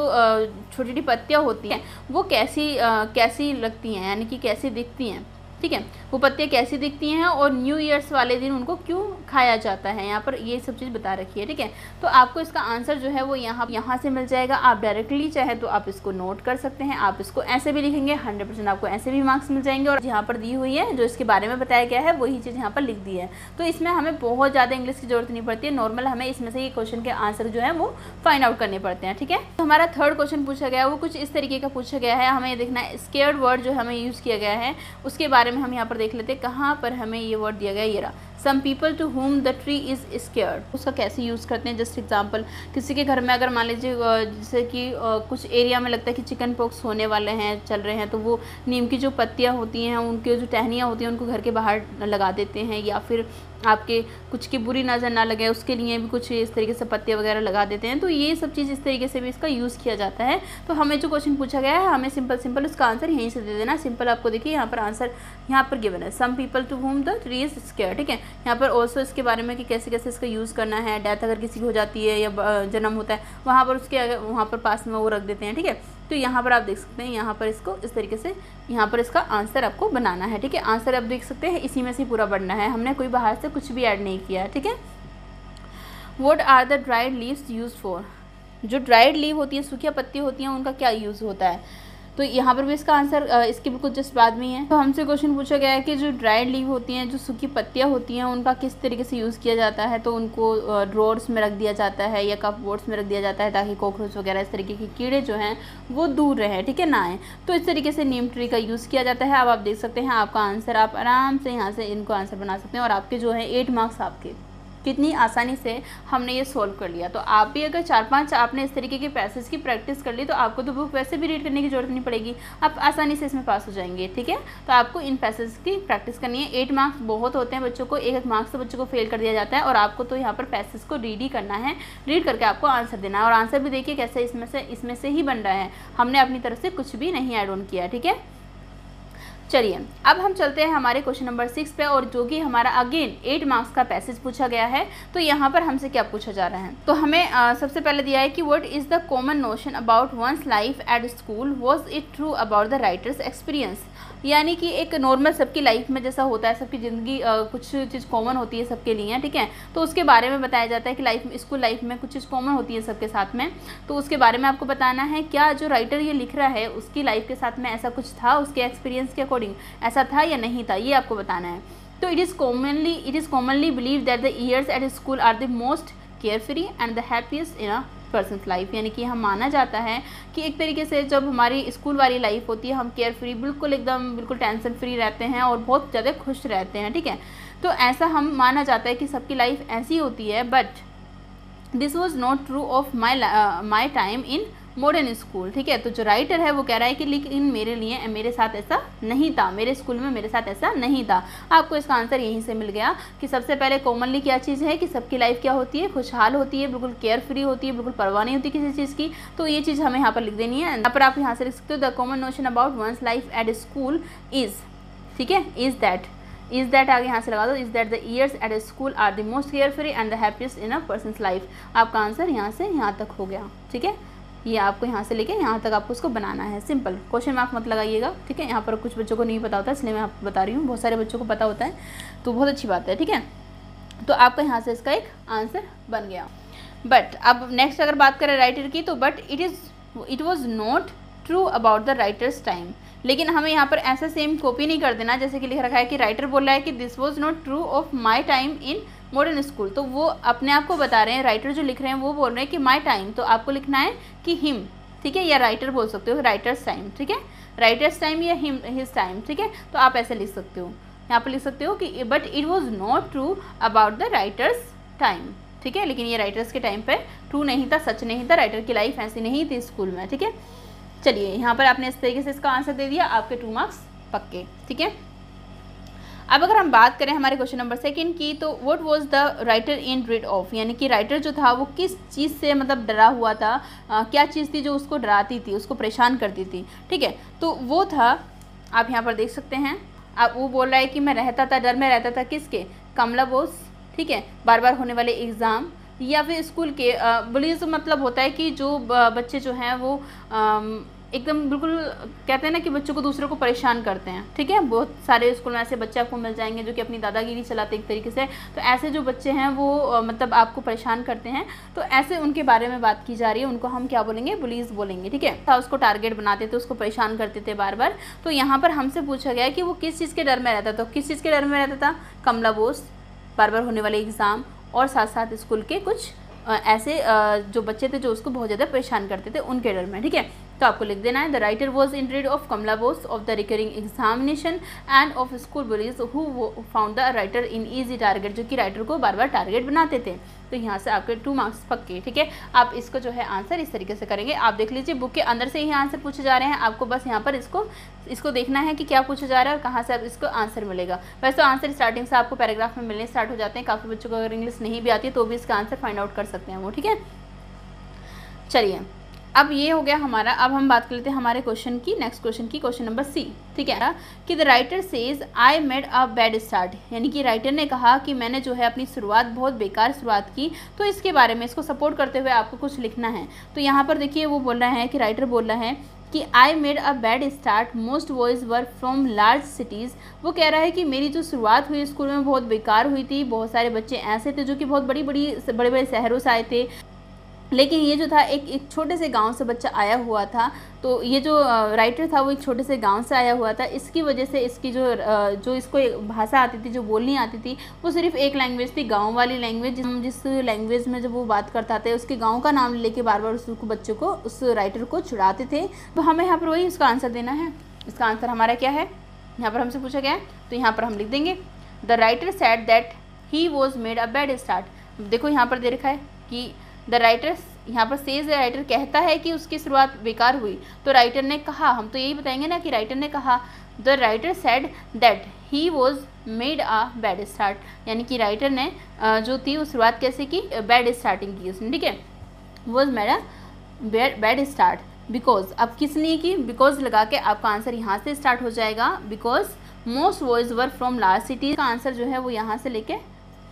छोटी छोटी पत्तियाँ होती हैं वो कैसी लगती हैं, यानी कि कैसी दिखती हैं। ठीक है, वो पत्तियाँ कैसी दिखती हैं और न्यू ईयर्स वाले दिन उनको क्यों खाया जाता है, यहाँ पर ये सब चीज़ बता रखी है। ठीक है, तो आपको इसका आंसर जो है वो यहाँ से मिल जाएगा। आप डायरेक्टली चाहे तो आप इसको नोट कर सकते हैं, आप इसको ऐसे भी लिखेंगे, 100% आपको ऐसे भी मार्क्स मिल जाएंगे। और यहाँ पर दी हुई है जो इसके बारे में बताया गया है वही चीज़ यहाँ पर लिख दी है। तो इसमें हमें बहुत ज़्यादा इंग्लिश की जरूरत नहीं पड़ती है, नॉर्मल हमें इसमें से ये क्वेश्चन के आंसर जो है वो फाइंड आउट करने पड़ते हैं। ठीक है, तो हमारा 3rd क्वेश्चन पूछा गया है वो कुछ इस तरीके का पूछा गया है। हमें देखना है स्केयर्ड वर्ड जो हमें यूज़ किया गया है उसके बारे में हम यहाँ पर देख लेते हैं। कहाँ पर हमें ये वर्ड दिया गया है, ये रहा some people to whom the tree is scared, उसका कैसे यूज़ करते हैं। जस्ट एग्जांपल, किसी के घर में अगर मान लीजिए जैसे कि कुछ एरिया में लगता है कि चिकन पॉक्स होने वाले हैं, चल रहे हैं, तो वो नीम की जो पत्तियाँ होती हैं, उनके जो टहनियाँ होती हैं, उनको घर के बाहर लगा देते हैं, या फिर आपके कुछ की बुरी नज़र ना लगे उसके लिए भी कुछ इस तरीके से पत्तियाँ वगैरह लगा देते हैं। तो ये सब चीज़ इस तरीके से भी इसका यूज़ किया जाता है। तो हमें जो क्वेश्चन पूछा गया है, हमें सिंपल उसका आंसर यहीं से दे देना। सिंपल आपको देखिए यहाँ पर आंसर यहाँ पर गिवन है, some people to whom the tree is scared. ठीक है, यहाँ पर ऑल्सो इसके बारे में कि कैसे कैसे इसका यूज़ करना है। डेथ अगर किसी की हो जाती है या जन्म होता है, वहाँ पर उसके वहाँ पर पास में वो रख देते हैं। ठीक है, तो यहाँ पर आप देख सकते हैं, यहाँ पर इसको इस तरीके से यहाँ पर इसका आंसर आपको बनाना है। ठीक है, आंसर आप देख सकते हैं, इसी में से पूरा बढ़ना है, हमने कोई बाहर से कुछ भी ऐड नहीं किया है। ठीक है, what are the dried leaves use for, जो ड्राइड लीव होती है, सूखी पत्ती होती हैं, उनका क्या यूज़ होता है। तो यहाँ पर भी इसका आंसर इसके बिल्कुल जस्ट बाद में ही है। तो हमसे क्वेश्चन पूछा गया है कि जो ड्राइड लीव होती हैं, जो सूखी पत्तियाँ होती हैं, उनका किस तरीके से यूज़ किया जाता है। तो उनको ड्रॉर्स में रख दिया जाता है या कपबोर्ड्स में रख दिया जाता है, ताकि कॉकरोच वगैरह इस तरीके के कीड़े जो हैं वो दूर रहें। ठीक है, ना आए। तो इस तरीके से नीम ट्री का यूज़ किया जाता है। अब आप देख सकते हैं आपका आंसर, आप आराम से यहाँ से इनको आंसर बना सकते हैं, और आपके जो है 8 मार्क्स आपके कितनी आसानी से हमने ये सॉल्व कर लिया। तो आप भी अगर 4-5 आपने इस तरीके के पैसेज की प्रैक्टिस कर ली, तो आपको तो बुक वैसे भी रीड करने की जरूरत नहीं पड़ेगी, आप आसानी से इसमें पास हो जाएंगे। ठीक है, तो आपको इन पैसेज की प्रैक्टिस करनी है। 8 मार्क्स बहुत होते हैं बच्चों को, 1 मार्क्स से बच्चों को फेल कर दिया जाता है, और आपको तो यहाँ पर पैसेज को रीड ही करना है, रीड करके आपको आंसर देना है। और आंसर भी देखिए कैसे इसमें से ही बन रहा है, हमने अपनी तरफ से कुछ भी नहीं ऐड ऑन किया। ठीक है, चलिए अब हम चलते हैं हमारे क्वेश्चन नंबर 6 पे, और जो कि हमारा अगेन 8 मार्क्स का पैसेज पूछा गया है। तो यहाँ पर हमसे क्या पूछा जा रहा है, तो हमें सबसे पहले दिया है कि what is the common notion about one's life at school, was it true about the writers experience. यानी कि एक नॉर्मल सबकी लाइफ में जैसा होता है, सबकी ज़िंदगी कुछ चीज़ कॉमन होती है सबके लिए। ठीक है, तो उसके बारे में बताया जाता है कि स्कूल लाइफ में कुछ चीज़ कॉमन होती है सबके साथ में, तो उसके बारे में आपको बताना है। क्या जो राइटर ये लिख रहा है उसकी लाइफ के साथ में ऐसा कुछ था, उसके एक्सपीरियंस के अकॉर्डिंग ऐसा था या नहीं था, ये आपको बताना है। तो it is commonly believe that the years at school are the most carefree and the happiest in a person's life. यानी कि हम माना जाता है कि एक तरीके से जब हमारी स्कूल वाली लाइफ होती है, हम केयर फ्री, बिल्कुल टेंशन फ्री रहते हैं और बहुत ज़्यादा खुश रहते हैं। ठीक है, तो ऐसा हम माना जाता है कि सबकी लाइफ ऐसी होती है। But this was not true of my time in modern school. ठीक है, तो जो राइटर है वो कह रहा है कि लेकिन मेरे साथ ऐसा नहीं था, मेरे स्कूल में मेरे साथ ऐसा नहीं था। आपको इसका आंसर यहीं से मिल गया कि सबसे पहले कॉमनली क्या चीज़ है कि सबकी लाइफ क्या होती है, खुशहाल होती है, बिल्कुल केयर फ्री होती है, बिल्कुल परवाह नहीं होती किसी चीज़ की। तो ये चीज़ हमें यहाँ पर लिख देनी है। यहाँ पर आप यहाँ से लिख सकते हो, the common notion about one's life at school is, ठीक है, इज़ दैट आगे यहाँ से लगा दो, is that the years at school are the most carefree and the happiest in a person's life. आपका आंसर यहाँ से यहाँ तक हो गया। ठीक है, ये आपको यहाँ से लेके यहाँ तक आपको उसको बनाना है। सिंपल, क्वेश्चन मार्क मत लगाइएगा। ठीक है, यहाँ पर कुछ बच्चों को नहीं पता होता, इसलिए मैं आपको बता रही हूँ, बहुत सारे बच्चों को पता होता है, तो बहुत अच्छी बात है। ठीक है, तो आपका यहाँ से इसका एक आंसर बन गया। बट अब नेक्स्ट अगर बात करें राइटर की, तो but it was not true about the writers time. लेकिन हमें यहाँ पर ऐसा सेम कॉपी नहीं कर देना जैसे कि लिख रखा है कि राइटर बोल रहा है कि this was not true of my time in modern school. तो वो अपने आप को बता रहे हैं, राइटर जो लिख रहे हैं वो बोल रहे हैं कि माई टाइम, तो आपको लिखना है कि हिम। ठीक है, या राइटर बोल सकते हो, राइटर्स टाइम। ठीक है, राइटर्स टाइम या हिम हिज टाइम। ठीक है, तो आप ऐसे लिख सकते हो, यहाँ पर लिख सकते हो कि but it was not true about the writers time. ठीक है, लेकिन ये राइटर्स के टाइम पर ट्रू नहीं था, सच नहीं था, राइटर की लाइफ ऐसी नहीं थी स्कूल में। ठीक है, चलिए यहाँ पर आपने इस तरीके से इसका आंसर दे दिया, आपके 2 मार्क्स पक्के। ठीक है, अब अगर हम बात करें हमारे क्वेश्चन नंबर 2 की, तो what was the writer in dread of. यानी कि राइटर जो था वो किस चीज़ से मतलब डरा हुआ था, क्या चीज़ थी जो उसको डराती थी, उसको परेशान करती थी। ठीक है, तो वो था, आप यहाँ पर देख सकते हैं, अब वो बोल रहा है कि मैं रहता था, डर में रहता था किसके, कमला बोस। ठीक है, बार बार होने वाले एग्ज़ाम या फिर स्कूल के बुलीज, मतलब होता है कि जो बच्चे जो हैं वो एकदम बिल्कुल कहते हैं ना कि बच्चों को दूसरों को परेशान करते हैं। ठीक है, बहुत सारे स्कूल में ऐसे बच्चे आपको मिल जाएंगे जो कि अपनी दादागिरी चलाते एक तरीके से। तो ऐसे जो बच्चे हैं वो मतलब आपको परेशान करते हैं, तो ऐसे उनके बारे में बात की जा रही है, उनको हम क्या बोलेंगे, बुलीज बोलेंगे। ठीक है, तो उसको टारगेट बनाते थे, उसको परेशान करते थे बार बार। तो यहाँ पर हमसे पूछा गया कि वो किस चीज़ के डर में रहता था, तो किस चीज़ के डर में रहता था, कमला बोस, बार बार होने वाले एग्ज़ाम, और साथ साथ स्कूल के कुछ ऐसे जो बच्चे थे जो उसको बहुत ज़्यादा परेशान करते थे, उनके डर में। ठीक है, तो आपको लिख देना है the writer was in dread of Kamla Bose of the recurring examination and of school bullies who found the writer in easy target, जो कि राइटर को बार बार टारगेट बनाते थे। तो यहाँ से आपके 2 मार्क्स पक्के। ठीक है, आप इसको जो है आंसर इस तरीके से करेंगे। आप देख लीजिए बुक के अंदर से ही आंसर पूछे जा रहे हैं, आपको बस यहाँ पर इसको देखना है कि क्या पूछा जा रहा है और कहाँ से आप इसको आंसर मिलेगा। वैसे तो आंसर स्टार्टिंग से आपको पैराग्राफ में मिलने स्टार्ट हो जाते हैं। काफ़ी बच्चों को अगर इंग्लिश नहीं भी आती है तो भी इसका आंसर फाइंड आउट कर सकते हैं वो। ठीक है, चलिए अब ये हो गया हमारा। अब हम बात कर लेते हैं हमारे क्वेश्चन की, नेक्स्ट क्वेश्चन की, क्वेश्चन नंबर सी। ठीक है, कि the writer says I made a bad start, यानी कि राइटर ने कहा कि मैंने जो है अपनी शुरुआत बहुत बेकार शुरुआत की। तो इसके बारे में इसको सपोर्ट करते हुए आपको कुछ लिखना है। तो यहाँ पर देखिए वो बोल रहा है कि राइटर बोल रहा है कि I made a bad start, most boys were from large cities. वो कह रहा है कि मेरी जो शुरुआत हुई स्कूल में बहुत बेकार हुई थी। बहुत सारे बच्चे ऐसे थे जो कि बहुत बड़े बड़े शहरों से आए थे, लेकिन ये जो था एक छोटे से गांव से बच्चा आया हुआ था। तो ये जो राइटर था वो एक छोटे से गांव से आया हुआ था। इसकी वजह से इसकी जो इसको भाषा आती थी, जो बोलनी आती थी, वो सिर्फ एक लैंग्वेज थी, गांव वाली लैंग्वेज। जिस लैंग्वेज में जब वो बात करता था उसके गांव का नाम लेके बार बार उसको बच्चों को, उस राइटर को चिढ़ाते थे। तो हमें यहाँ पर वही इसका आंसर देना है। इसका आंसर हमारा क्या है, यहाँ पर हमसे पूछा गया है, तो यहाँ पर हम लिख देंगे the writer said that he was made a bad start. देखो यहाँ पर दे रखा है कि द राइटर, यहाँ पर सेज राइटर कहता है कि उसकी शुरुआत बेकार हुई। तो राइटर ने कहा, हम तो यही बताएंगे ना कि राइटर ने कहा। The writer said that he was made a bad start, यानी कि राइटर ने जो थी वो शुरुआत कैसे की, बैड स्टार्टिंग की उसने। ठीक है, was made a bad start because, अब किसने की, बिकॉज लगा के आपका आंसर यहाँ से स्टार्ट हो जाएगा। Because most boys were from large city का आंसर जो है वो यहाँ से लेके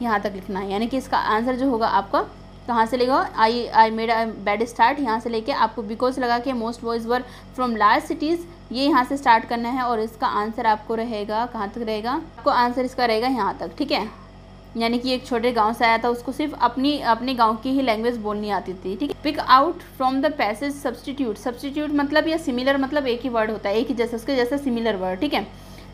यहाँ तक लिखना है। यानी कि इसका आंसर जो होगा आपका कहाँ से लेगा, I made a bad start, यहाँ से लेके आपको बिकॉज लगा के most boys were from large cities, ये यहाँ से स्टार्ट करना है। और इसका आंसर आपको रहेगा, कहाँ तक रहेगा, आपको आंसर इसका रहेगा यहाँ तक। ठीक है, यानी कि एक छोटे गांव से आया था, उसको सिर्फ अपने गांव की ही लैंग्वेज बोलनी आती थी। ठीक है, pick out from the passage substitute. Substitute मतलब या सिमिलर मतलब एक ही वर्ड होता है, एक ही जैसा, उसके जैसा सिमिलर वर्ड। ठीक है,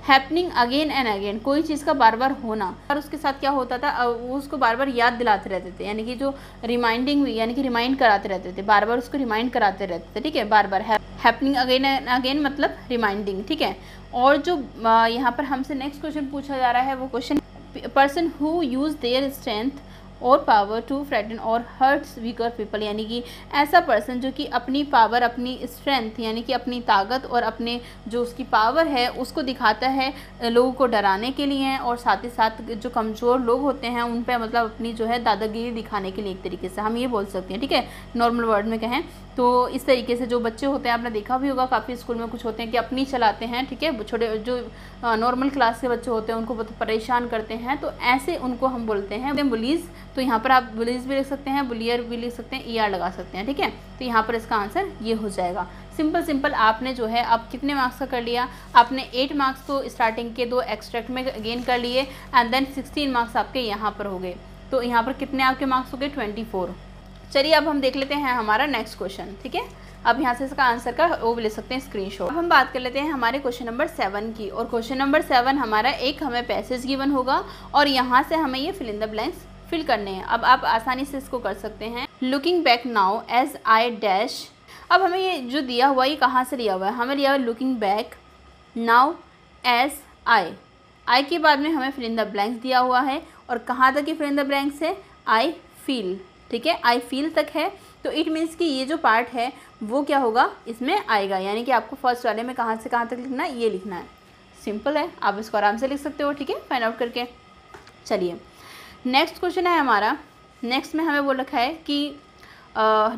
हैपनिंग अगेन एंड अगेन, कोई चीज़ का बार बार होना, और उसके साथ क्या होता था, वो उसको बार बार याद दिलाते रहते थे। यानी कि जो रिमाइंडिंग हुई, यानी कि रिमाइंड कराते रहते थे, बार बार उसको रिमाइंड कराते रहते थे। ठीक है, बार बार हैपनिंग अगेन एंड अगेन मतलब रिमाइंडिंग। ठीक है, और जो यहाँ पर हमसे नेक्स्ट क्वेश्चन पूछा जा रहा है वो question, person who use their strength और पावर टू फ्रेटन और हर्ट्स वीकर पीपल, यानी कि ऐसा पर्सन जो कि अपनी पावर, अपनी स्ट्रेंथ यानी कि अपनी ताकत और अपने जो उसकी पावर है उसको दिखाता है लोगों को डराने के लिए, और साथ ही साथ जो कमज़ोर लोग होते हैं उन पे मतलब अपनी जो है दादागिरी दिखाने के लिए, एक तरीके से हम ये बोल सकते हैं। ठीक है, नॉर्मल वर्ड में कहें तो इस तरीके से जो बच्चे होते हैं, आपने देखा भी होगा काफ़ी स्कूल में कुछ होते हैं कि अपनी चलाते हैं। ठीक है, छोटे जो नॉर्मल क्लास के बच्चे होते हैं उनको बहुत परेशान करते हैं, तो ऐसे उनको हम बोलते हैं बुलीज। तो यहाँ पर आप बुलीज भी लिख सकते हैं, बुलियर भी लिख सकते हैं, ER लगा सकते हैं। ठीक है, तो यहाँ पर इसका आंसर ये हो जाएगा। सिंपल आपने जो है अब कितने मार्क्स का कर लिया, आपने 8 मार्क्स तो स्टार्टिंग के 2 एक्सट्रैक्ट में गेन कर लिए, एंड देन 16 मार्क्स आपके यहाँ पर हो गए। तो यहाँ पर कितने आपके मार्क्स हो गए, 24। चलिए अब हम देख लेते हैं हमारा नेक्स्ट क्वेश्चन। ठीक है, अब यहाँ से इसका आंसर का वो भी ले सकते हैं स्क्रीनशॉट। अब हम बात कर लेते हैं हमारे क्वेश्चन नंबर 7 की, और क्वेश्चन नंबर 7 हमारा एक हमें पैसेज गिवन होगा और यहाँ से हमें ये fill in the blanks fill करने हैं। अब आप आसानी से इसको कर सकते हैं। Looking back now as I dash, अब हमें ये जो दिया हुआ ये कहाँ से लिया हुआ है, हमें लिया हुआ है looking back now as I के बाद में हमें फिल इन द ब्लैंक्स दिया हुआ है, और कहाँ तक ये फिल इन द ब्लैंक्स है, आई फील। ठीक है, आई फील तक है, तो इट मीन्स कि ये जो पार्ट है वो क्या होगा, इसमें आएगा। यानी कि आपको फर्स्ट वाले में कहाँ से कहाँ तक लिखना है, ये लिखना है। सिंपल है, आप इसको आराम से लिख सकते हो। ठीक है, फाइंड आउट करके। चलिए नेक्स्ट क्वेश्चन है हमारा, नेक्स्ट में हमें बोल रखा है कि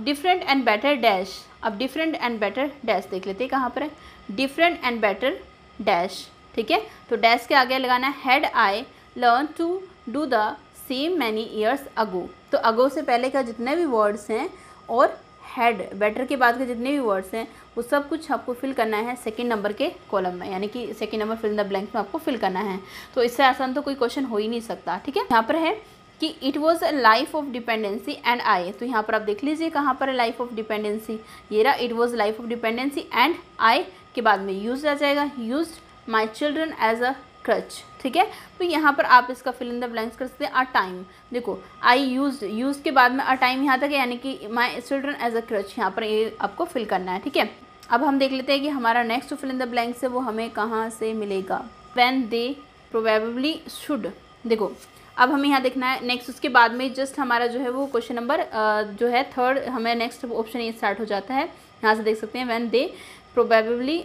डिफरेंट एंड बेटर डैश। अब डिफरेंट एंड बेटर डैश देख लेते हैं कहाँ पर है, डिफरेंट एंड बेटर डैश। ठीक है, तो डैश के आगे लगाना है had I learn to do the same many years ago. तो अगो से पहले का जितने भी वर्ड्स हैं और हैड बेटर के बाद के जितने भी वर्ड्स हैं वो सब कुछ आपको फिल करना है सेकंड नंबर के कॉलम में, यानी कि second number fill in the blank में आपको फिल करना है। तो इससे आसान तो कोई क्वेश्चन हो ही नहीं सकता। ठीक है, यहाँ पर है कि it was a life of dependency and आई। तो यहाँ पर आप देख लीजिए कहाँ पर है लाइफ ऑफ डिपेंडेंसी, ये रहा, it was life of dependency and I के बाद में यूज आ जाएगा, used my children as a crutch. ठीक है, तो यहाँ पर आप इसका फिल इन द ब्लैंक्स कर सकते हैं। अ टाइम, देखो आई यूज के बाद में अ टाइम यहाँ तक है, यानी कि my children as a crutch, यहाँ पर ये आपको फिल करना है। ठीक है, अब हम देख लेते हैं कि हमारा next fill in the blanks है वो हमें कहाँ से मिलेगा। When they probably should. देखो अब हमें यहाँ देखना है नेक्स्ट, उसके बाद में जस्ट हमारा जो है वो क्वेश्चन नंबर जो है थर्ड, हमें नेक्स्ट ऑप्शन ये स्टार्ट हो जाता है। यहाँ से देख सकते हैं व्हेन दे प्रोबेबली,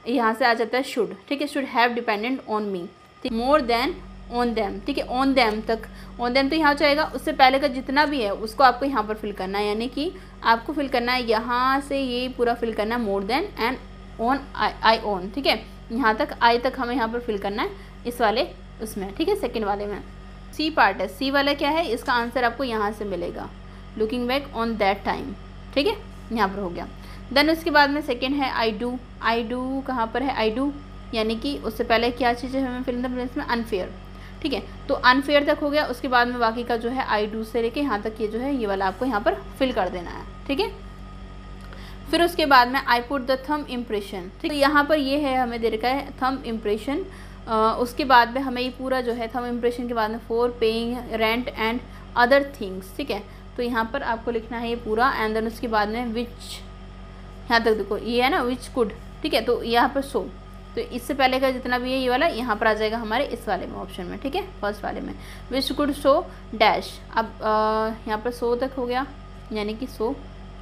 यहाँ से आ जाता है शुड, ठीक है, should have dependent on me, more than on them, ठीक है, ऑन देम तक, ऑन देम तो यहाँ जाएगा, उससे पहले का जितना भी है उसको आपको यहाँ पर फिल करना है, यानी कि आपको फिल करना है यहाँ से ये पूरा फिल करना है more than and on I on, ठीक है, यहाँ तक आई तक हमें यहाँ पर फिल करना है इस वाले उसमें, ठीक है, सेकेंड वाले में। सी पार्ट है, सी वाला क्या है, इसका आंसर आपको यहाँ से मिलेगा, looking back on that time, ठीक है, यहाँ पर हो गया। देन उसके बाद में सेकेंड है आई डू। आई डू कहाँ पर है, आई डू यानी कि उससे पहले क्या चीज़ है हमें फिल इन द ब्लैंक्स में, अनफेयर, ठीक है, तो अनफेयर तक हो गया। उसके बाद में बाकी का जो है आई डू से लेके यहाँ तक ये जो है ये वाला आपको यहाँ पर फिल कर देना है, ठीक है। फिर उसके बाद में I put the thumb impression, ठीक है, यहाँ पर ये है हमें दे रखा है थंब इम्प्रेशन। उसके बाद में हमें ये पूरा जो है थंब इम्प्रेशन के बाद में for paying rent and other things, ठीक है, तो यहाँ पर आपको लिखना है ये पूरा एंड देन उसके बाद में विच, यहाँ तक देखो ये है ना विच कुड, ठीक है, तो यहाँ पर सो, तो इससे पहले का जितना भी है ये वाला यहाँ पर आ जाएगा हमारे इस वाले में ऑप्शन में, ठीक है, फर्स्ट वाले में, विच कुड सो डैश। अब यहाँ पर सो तक हो गया, यानी कि so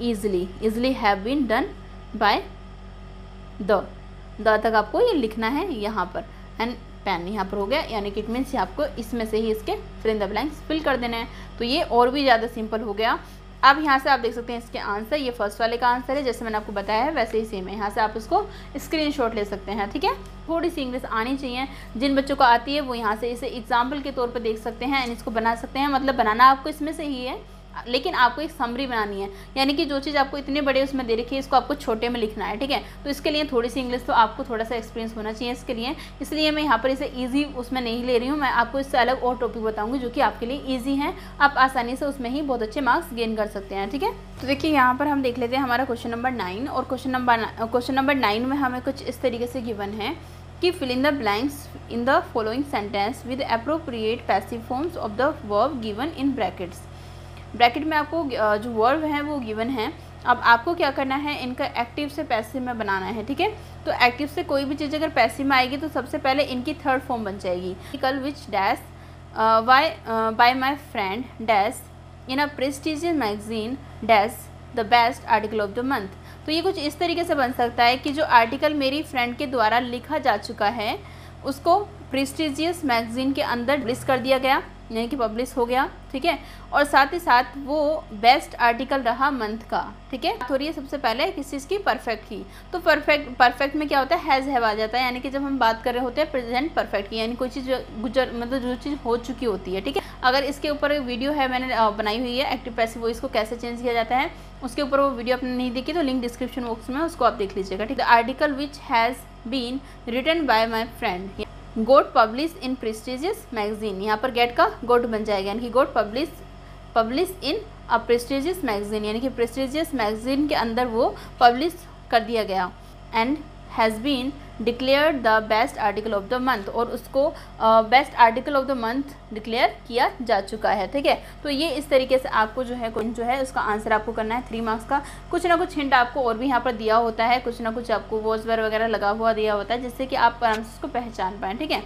easily, easily have been done by the तक आपको ये लिखना है यहाँ पर, एंड पेन यहाँ पर हो गया, यानी कि इट मीन्स आपको इसमें से ही इसके fill in the blanks fill कर देना है। तो ये और भी ज़्यादा सिंपल हो गया। अब यहाँ से आप देख सकते हैं इसके आंसर, ये फर्स्ट वाले का आंसर है, जैसे मैंने आपको बताया है वैसे ही सेम है। यहाँ से आप इसको स्क्रीनशॉट ले सकते हैं, ठीक है। थोड़ी सी इंग्लिश आनी चाहिए, जिन बच्चों को आती है वो यहाँ से इसे एग्जाम्पल के तौर पर देख सकते हैं एंड इसको बना सकते हैं। मतलब बनाना आपको इसमें से ही है, लेकिन आपको एक समरी बनानी है, यानी कि जो चीज़ आपको इतने बड़े उसमें दे रखी है इसको आपको छोटे में लिखना है, ठीक है। तो इसके लिए थोड़ी सी इंग्लिश तो आपको थोड़ा सा एक्सपीरियंस होना चाहिए इसके लिए, इसलिए मैं यहाँ पर इसे इजी उसमें नहीं ले रही हूँ। मैं आपको इससे अलग और टॉपिक बताऊँगी जो कि आपके लिए ईजी हैं, आप आसानी से उसमें ही बहुत अच्छे मार्क्स गेन कर सकते हैं, ठीक है। तो देखिए यहाँ पर हम देख लेते हैं हमारा क्वेश्चन नंबर 9, और क्वेश्चन नंबर 9 में हमें कुछ इस तरीके से गिवन है कि fill in the blanks in the following sentence with appropriate passive forms of the verb given in brackets. Bracket में आपको जो वर्ब हैं वो गिवन है। अब आपको क्या करना है, इनका एक्टिव से पैसिव में बनाना है, ठीक है। तो एक्टिव से कोई भी चीज़ अगर पैसिव में आएगी तो सबसे पहले इनकी थर्ड फॉर्म बन जाएगी। कल which dash by my friend dash in a prestigious magazine dash the best article of the month. तो ये कुछ इस तरीके से बन सकता है कि जो आर्टिकल मेरी फ्रेंड के द्वारा लिखा जा चुका है उसको प्रेस्टिजियस मैगजीन के अंदर पब्लिश कर दिया गया, यानी कि पब्लिश हो गया, ठीक है, और साथ ही साथ वो बेस्ट आर्टिकल रहा मंथ का, ठीक है। हो रही है सबसे पहले किस चीज़ की, परफेक्ट की। तो परफेक्ट में क्या होता है, हैज़ हैव आ जाता है, यानी कि जब हम बात कर रहे होते हैं प्रेजेंट परफेक्ट की, यानी कोई चीज़ मतलब जो चीज़ हो चुकी होती है, ठीक है। अगर इसके ऊपर एक वीडियो है मैंने बनाई हुई है एक्टिव पैसिव वॉइस को कैसे चेंज किया जाता है, उसके ऊपर वो वीडियो आपने नहीं देखी तो लिंक डिस्क्रिप्शन बॉक्स में उसको आप देख लीजिएगा, ठीक है। Article which has been written by my friend got publish in prestigious magazine, यहाँ पर गेट का गोट बन जाएगा, यानी कि got publish in a prestigious magazine, यानी कि प्रेस्टिजियस मैगजीन के अंदर वो पब्लिश कर दिया गया। And has been declared the best article of the month, और उसको best article of the month declare किया जा चुका है, ठीक है। तो ये इस तरीके से आपको जो है उसका आंसर आपको करना है 3 मार्क्स का। कुछ ना कुछ हिंट आपको और भी यहाँ पर दिया होता है, कुछ ना कुछ आपको वॉच वर्ड वगैरह लगा हुआ दिया होता है जिससे कि आप आराम से उसको पहचान पाएँ, ठीक है।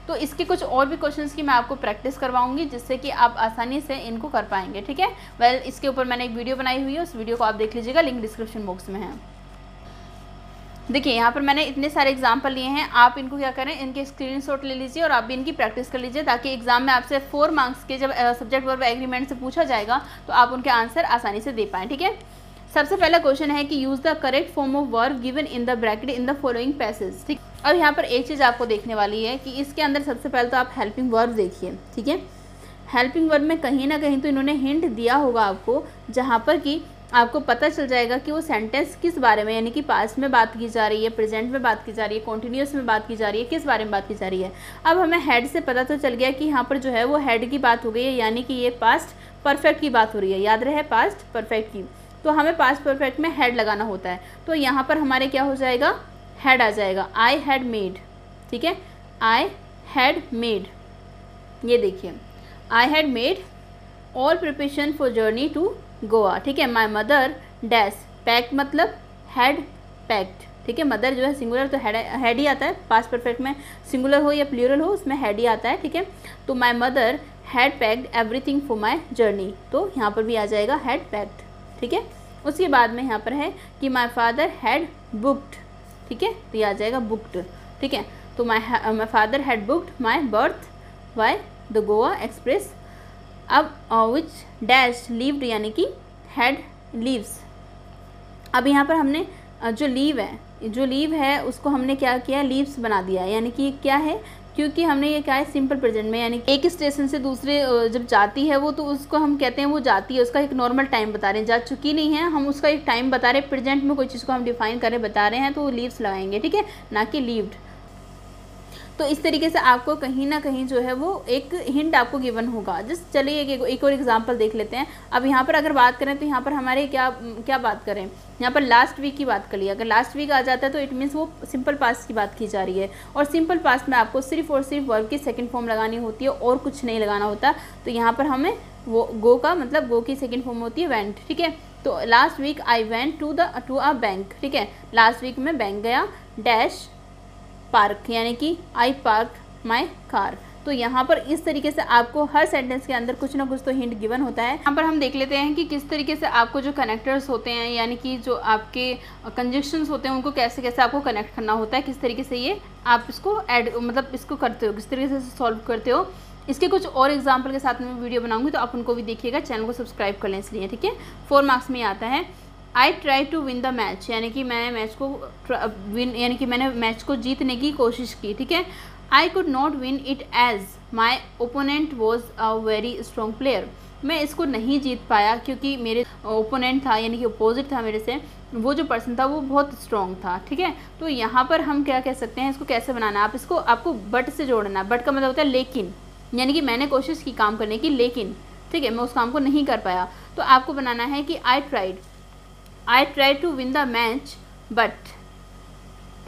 तो इसके कुछ और भी क्वेश्चंस की मैं आपको प्रैक्टिस करवाऊंगी जिससे कि आप आसानी से इनको कर पाएंगे, ठीक है। इसके ऊपर मैंने एक वीडियो बनाई हुई है, उस वीडियो को आप देख लीजिएगा, लिंक डिस्क्रिप्शन बॉक्स में है। देखिए यहाँ पर मैंने इतने सारे एग्जाम्पल लिए हैं, आप इनको क्या करें, इनके स्क्रीनशॉट ले लीजिए और आप भी इनकी प्रैक्टिस कर लीजिए, ताकि एग्जाम में आपसे 4 मार्क्स के जब सब्जेक्ट वर्ब एग्रीमेंट से पूछा जाएगा तो आप उनके आंसर आसानी से दे पाएँ, ठीक है। सबसे पहला क्वेश्चन है कि use the correct form of verb given in the bracket in the following passage, ठीक। अब यहाँ पर एक चीज़ आपको देखने वाली है कि इसके अंदर सबसे पहले तो आप हेल्पिंग वर्ब देखिए, ठीक है। हेल्पिंग वर्ब में कहीं ना कहीं तो इन्होंने हिंट दिया होगा आपको, जहाँ पर कि आपको पता चल जाएगा कि वो सेंटेंस किस बारे में, यानी कि पास्ट में बात की जा रही है, प्रेजेंट में बात की जा रही है, कॉन्टिन्यूस में बात की जा रही है, किस बारे में बात की जा रही है। अब हमें हेड से पता तो चल गया कि यहाँ पर जो है वो हेड की बात हो गई है, यानी कि ये पास्ट परफेक्ट की बात हो रही है, याद रहे पास्ट परफेक्ट की। तो हमें पास्ट परफेक्ट में हेड लगाना होता है, तो यहाँ पर हमारे क्या हो जाएगा, हेड आ जाएगा, आई हैड मेड, ठीक है, आई हैड मेड। ये देखिए, I had made all preparation for journey to Goa, ठीक है। माई मदर डैश पैक मतलब हैड पैक्ड, ठीक है। मदर जो है सिंगुलर तो हैड ही आता है, पास्ट परफेक्ट में सिंगुलर हो या प्लूरल हो उसमें हैड ही आता है, ठीक है। तो my mother had packed everything for my journey, तो यहाँ पर भी आ जाएगा हैड पैक्ड, ठीक है। उसके बाद में यहाँ पर है कि माई फादर हैड बुक्ड, ठीक है, तो ये आ जाएगा बुक्ड, ठीक है। तो my father had booked my birth by the Goa express. अब विच डैश लीव्ड यानी कि हैड लीव्स। अब यहाँ पर हमने जो लीव है उसको हमने क्या किया, लीव्स बना दिया, यानी कि क्या है, क्योंकि हमने ये क्या है सिंपल प्रेजेंट में, यानी एक स्टेशन से दूसरे जब जाती है वो, तो उसको हम कहते हैं वो जाती है, उसका एक नॉर्मल टाइम बता रहे हैं, जा चुकी नहीं है, हम उसका एक टाइम बता रहे हैं, प्रेजेंट में कोई चीज़ को हम डिफाइन कर रहे बता रहे हैं तो लीव्स लगाएंगे, ठीक है, ना कि लीव्ड। तो इस तरीके से आपको कहीं ना कहीं जो है वो एक हिंट आपको गिवन होगा। जस्ट चलिए एक और एग्जांपल देख लेते हैं। अब यहाँ पर अगर बात करें तो यहाँ पर हमारे क्या बात करें, यहाँ पर लास्ट वीक की बात कर लिया, अगर लास्ट वीक आ जाता है तो इट मीन्स वो सिंपल पास्ट की बात की जा रही है, और सिंपल पास्ट में आपको सिर्फ और सिर्फ वर्ब की सेकंड फॉर्म लगानी होती है और कुछ नहीं लगाना होता। तो यहाँ पर हमें वो गो का मतलब गो की सेकंड फॉर्म होती है वेंट, ठीक है। तो last week I went to a bank, ठीक है, लास्ट वीक में बैंक गया, डैश पार्क यानी कि आई पार्क माई कार। तो यहाँ पर इस तरीके से आपको हर सेंटेंस के अंदर कुछ ना कुछ तो हिंट गिवन होता है। यहाँ पर हम देख लेते हैं कि किस तरीके से आपको जो कनेक्टर्स होते हैं, यानी कि जो आपके कंजक्शंस होते हैं उनको कैसे कैसे आपको कनेक्ट करना होता है, किस तरीके से ये आप इसको ऐड मतलब इसको करते हो, किस तरीके से सॉल्व करते हो। इसके कुछ और एग्जाम्पल के साथ में वीडियो बनाऊंगी तो आप उनको भी देखिएगा, चैनल को सब्सक्राइब कर लें इसलिए, ठीक है। 4 मार्क्स में आता है I try to win the match, यानी कि मैंने मैच को यानी कि मैंने मैच को जीतने की कोशिश की, ठीक है। I could not win it as my opponent was a very strong player, मैं इसको नहीं जीत पाया क्योंकि मेरे ओपोनेंट था यानी कि अपोजिट था मेरे से, वो जो पर्सन था वो बहुत स्ट्रॉन्ग था, ठीक है। तो यहाँ पर हम क्या कह सकते हैं, इसको कैसे बनाना, आप इसको आपको बट से जोड़ना। बट का मतलब होता है लेकिन, यानी कि मैंने कोशिश की काम करने की लेकिन, ठीक है, मैं उस काम को नहीं कर पाया। तो आपको बनाना है कि I try to win the match but,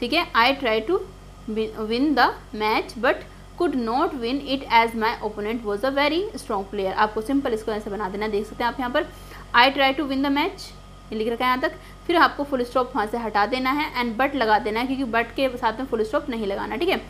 ठीक है, I try to win the match but could not win it as my opponent was a very strong player. आपको सिंपल इसको ऐसे बना देना, देख सकते हैं आप यहाँ पर I try to win the match ये लिख रखा है यहाँ तक, फिर आपको फुल स्टॉप वहाँ से हटा देना है एंड बट लगा देना है, क्योंकि बट के साथ में फुल स्टॉप नहीं लगाना, ठीक है।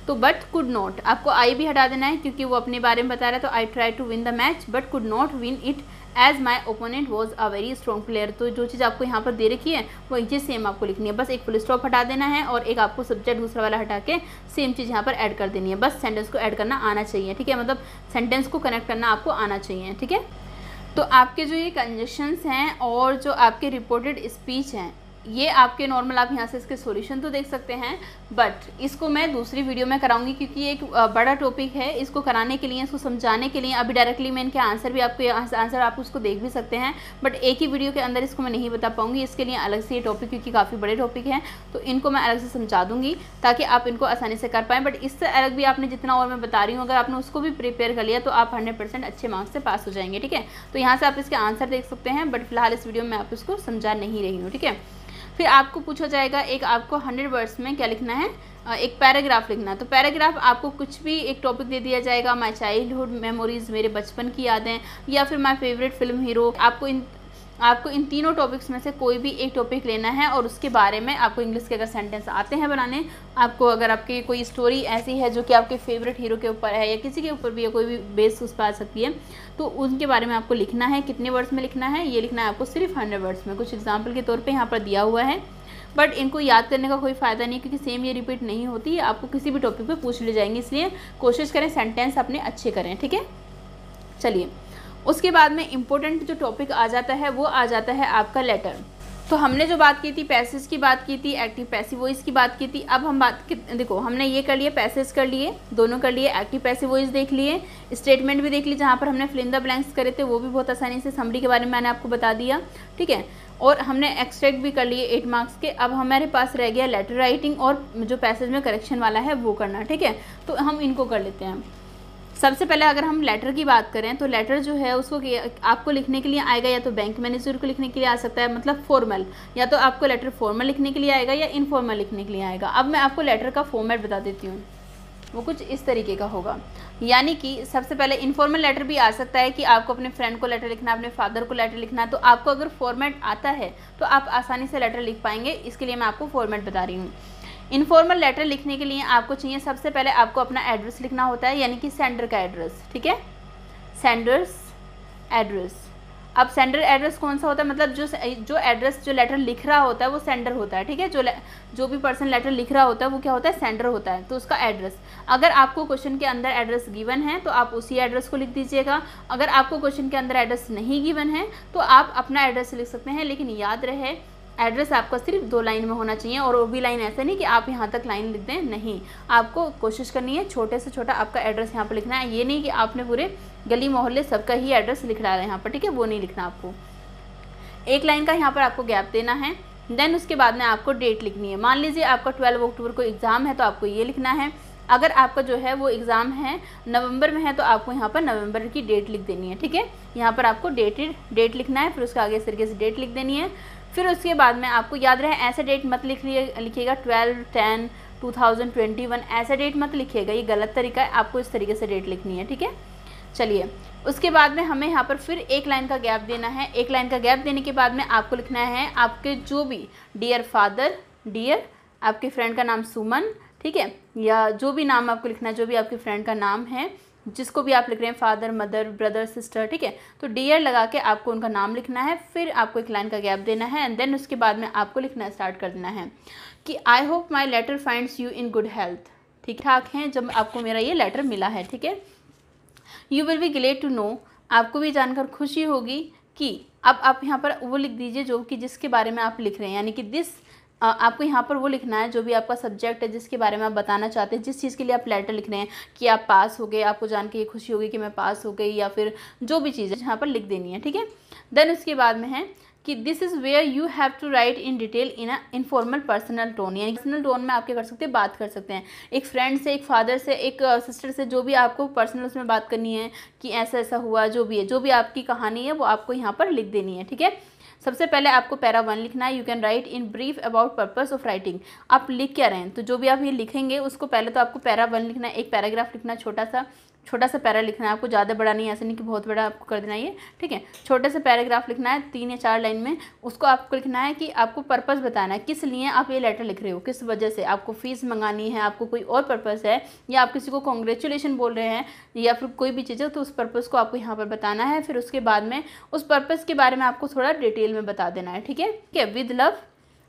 तो बट कुड नॉट, आपको आई भी हटा देना है क्योंकि वो अपने बारे में बता रहा है, तो I try to win the match but could not win it as my opponent was a very strong player. तो जो चीज़ आपको यहाँ पर दे रखी है वो चीज़ सेम आपको लिखनी है, बस एक फुल स्टॉप हटा देना है और एक आपको सब्जेक्ट दूसरा वाला हटा के सेम चीज़ यहाँ पर ऐड कर देनी है, बस सेंटेंस को ऐड करना आना चाहिए, ठीक है, मतलब सेंटेंस को कनेक्ट करना आपको आना चाहिए, ठीक है। तो आपके जो ये कंजक्शंस हैं और जो आपके रिपोर्टेड स्पीच हैं ये आपके नॉर्मल, आप यहाँ से इसके सॉल्यूशन तो देख सकते हैं, बट इसको मैं दूसरी वीडियो में कराऊंगी क्योंकि ये एक बड़ा टॉपिक है। इसको कराने के लिए, इसको समझाने के लिए अभी डायरेक्टली मैं इनके आंसर भी आपको आंसर आप उसको देख भी सकते हैं, बट एक ही वीडियो के अंदर इसको मैं नहीं बता पाऊंगी। इसके लिए अलग से ये टॉपिक, क्योंकि काफ़ी बड़े टॉपिक हैं, तो इनको मैं अलग से समझा दूंगी ताकि आप इनको आसानी से कर पाएँ। बट इससे अलग भी आपने जितना और मैं बता रही हूँ, अगर आपने उसको भी प्रिपेयर कर लिया तो आप 100% अच्छे मार्क्स से पास हो जाएंगे, ठीक है। तो यहाँ से आप इसके आंसर देख सकते हैं, बट फिलहाल इस वीडियो में आप इसको समझा नहीं रही हूँ, ठीक है। फिर आपको पूछा जाएगा एक, आपको 100 वर्ड्स में क्या लिखना है, एक पैराग्राफ लिखना है। तो पैराग्राफ आपको कुछ भी एक टॉपिक दे दिया जाएगा, माय चाइल्डहुड मेमोरीज, मेरे बचपन की यादें, या फिर माय फेवरेट फिल्म हीरो। आपको इन तीनों टॉपिक्स में से कोई भी एक टॉपिक लेना है और उसके बारे में आपको इंग्लिश के अगर सेंटेंस आते हैं बनाने, आपको अगर आपकी कोई स्टोरी ऐसी है जो कि आपके फेवरेट हीरो के ऊपर है या किसी के ऊपर भी है, कोई भी बेस उस पर आ सकती है, तो उनके बारे में आपको लिखना है। कितने वर्ड्स में लिखना है, ये लिखना है आपको सिर्फ 100 वर्ड्स में। कुछ एग्जाम्पल के तौर पर यहाँ पर दिया हुआ है, बट इनको याद करने का कोई फ़ायदा नहीं क्योंकि सेम ये रिपीट नहीं होती है, आपको किसी भी टॉपिक पे पूछ ले जाएंगे, इसलिए कोशिश करें सेंटेंस अपने अच्छे करें, ठीक है। चलिए, उसके बाद में इम्पोर्टेंट जो टॉपिक आ जाता है वो आ जाता है आपका लेटर। तो हमने जो बात की थी, पैसेज की बात की थी, एक्टिव पैसिव वॉइस की बात की थी। अब हम देखो हमने ये कर लिए, पैसेज कर लिए, दोनों कर लिए, एक्टिव पैसिव वॉइस देख लिए, स्टेटमेंट भी देख ली जहाँ पर हमने फिल इन द ब्लैंक्स करे थे, वो भी बहुत आसानी से, समरी के बारे में मैंने आपको बता दिया, ठीक है। और हमने एक्सट्रैक्ट भी कर लिए 8 मार्क्स के। अब हमारे पास रह गया लेटर राइटिंग और जो पैसेज में करेक्शन वाला है वो करना, ठीक है। तो हम इनको कर लेते हैं। सबसे पहले अगर हम लेटर की बात करें तो लेटर जो है उसको आपको लिखने के लिए आएगा या तो बैंक मैनेजर को लिखने के लिए आ सकता है, मतलब फॉर्मल, या तो आपको लेटर फॉर्मल लिखने के लिए आएगा या इनफॉर्मल लिखने के लिए आएगा। अब मैं आपको लेटर का फॉर्मेट बता देती हूँ। वो कुछ इस तरीके का होगा। यानी कि सबसे पहले इनफॉर्मल लेटर भी आ सकता है कि आपको अपने फ्रेंड को लेटर लिखना है, अपने फादर को लेटर लिखना है, तो आपको अगर फॉर्मेट आता है तो आप आसानी से लेटर लिख पाएंगे। इसके लिए मैं आपको फॉर्मेट बता रही हूँ। इनफॉर्मल लेटर लिखने के लिए आपको चाहिए, सबसे पहले आपको अपना एड्रेस लिखना होता है, यानी कि सेंडर का एड्रेस, ठीक है, सेंडर्स एड्रेस। अब सेंडर एड्रेस कौन सा होता है, मतलब जो एड्रेस जो लेटर लिख रहा होता है वो सेंडर होता है, ठीक है। जो भी पर्सन लेटर लिख रहा होता है वो क्या होता है, सेंडर होता है। तो उसका एड्रेस, अगर आपको क्वेश्चन के अंदर एड्रेस गिवन है तो आप उसी एड्रेस को लिख दीजिएगा। अगर आपको क्वेश्चन के अंदर एड्रेस नहीं गिवन है तो आप अपना एड्रेस लिख सकते हैं, लेकिन याद रहे एड्रेस आपका सिर्फ 2 लाइन में होना चाहिए। और वो भी लाइन ऐसा नहीं कि आप यहाँ तक लाइन लिख दें, नहीं, आपको कोशिश करनी है छोटे से छोटा आपका एड्रेस यहाँ पर लिखना है। ये नहीं कि आपने पूरे गली मोहल्ले सबका ही एड्रेस लिख रहा है यहाँ पर, ठीक है, वो नहीं लिखना आपको। 1 लाइन का यहाँ पर आपको गैप देना है। देन उसके बाद में आपको डेट लिखनी है। मान लीजिए आपका 12 अक्टूबर को एग्ज़ाम है तो आपको ये लिखना है। अगर आपका जो है वो एग्ज़ाम है नवंबर में है तो आपको यहाँ पर नवंबर की डेट लिख देनी है, ठीक है। यहाँ पर आपको डेट लिखना है, फिर उसके आगे इस तरीके से डेट लिख देनी है। फिर उसके बाद में आपको याद रहे ऐसा डेट मत लिखिएगा 12/10/2021, ऐसा डेट मत लिखिएगा, ये गलत तरीका है। आपको इस तरीके से डेट लिखनी है, ठीक है। चलिए, उसके बाद में हमें यहाँ पर फिर 1 लाइन का गैप देना है। 1 लाइन का गैप देने के बाद में आपको लिखना है आपके जो भी डियर फादर, डियर आपके फ्रेंड का नाम सुमन, ठीक है, या जो भी नाम आपको लिखना है, जो भी आपके फ्रेंड का नाम है, जिसको भी आप लिख रहे हैं, फादर, मदर, ब्रदर, सिस्टर, ठीक है। तो डियर लगा के आपको उनका नाम लिखना है। फिर आपको 1 लाइन का गैप देना है एंड देन उसके बाद में आपको लिखना स्टार्ट कर देना है कि I hope my letter finds you in good health. ठीक ठाक हैं जब आपको मेरा ये लेटर मिला है, ठीक है। You will be glad to know, आपको भी जानकर खुशी होगी कि, अब आप यहाँ पर वो लिख दीजिए जो कि जिसके बारे में आप लिख रहे हैं, यानी कि दिस आपको यहाँ पर वो लिखना है जो भी आपका सब्जेक्ट है जिसके बारे में आप बताना चाहते हैं, जिस चीज़ के लिए आप लेटर लिख रहे हैं कि आप पास हो गए, आपको जान के ये खुशी होगी कि मैं पास हो गई, या फिर जो भी चीज़ है यहाँ पर लिख देनी है, ठीक है। देन उसके बाद में है कि this is where you have to write in detail in a informal personal tone, यानी पर्सनल टोन में आप क्या कर सकते हैं, बात कर सकते हैं एक फ्रेंड से, एक फादर से, एक सिस्टर से, जो भी आपको पर्सनल उसमें बात करनी है कि ऐसा ऐसा हुआ, जो भी है, जो भी आपकी कहानी है वो आपको यहाँ पर लिख देनी है, ठीक है। सबसे पहले आपको पैरा 1 लिखना है। You can write in brief about purpose of writing, आप लिख क्या रहे हैं, तो जो भी आप ये लिखेंगे उसको पहले तो आपको पैरा 1 लिखना है, एक पैराग्राफ लिखना है, छोटा सा पैरा लिखना है, आपको ज़्यादा बड़ा नहीं, ऐसे नहीं कि बहुत बड़ा आपको कर देना ये, ठीक है। छोटे से पैराग्राफ लिखना है 3 या 4 लाइन में। उसको आपको लिखना है कि आपको पर्पस बताना है, किस लिए आप ये लेटर लिख रहे हो, किस वजह से, आपको फ़ीस मंगानी है, आपको कोई और पर्पस है, या आप किसी को कॉन्ग्रेचुलेशन बोल रहे हैं, या फिर कोई भी चीज़ है, तो उस पर्पस को आपको यहाँ पर बताना है। फिर उसके बाद में उस पर्पस के बारे में आपको थोड़ा डिटेल में बता देना है, ठीक है। विद लव,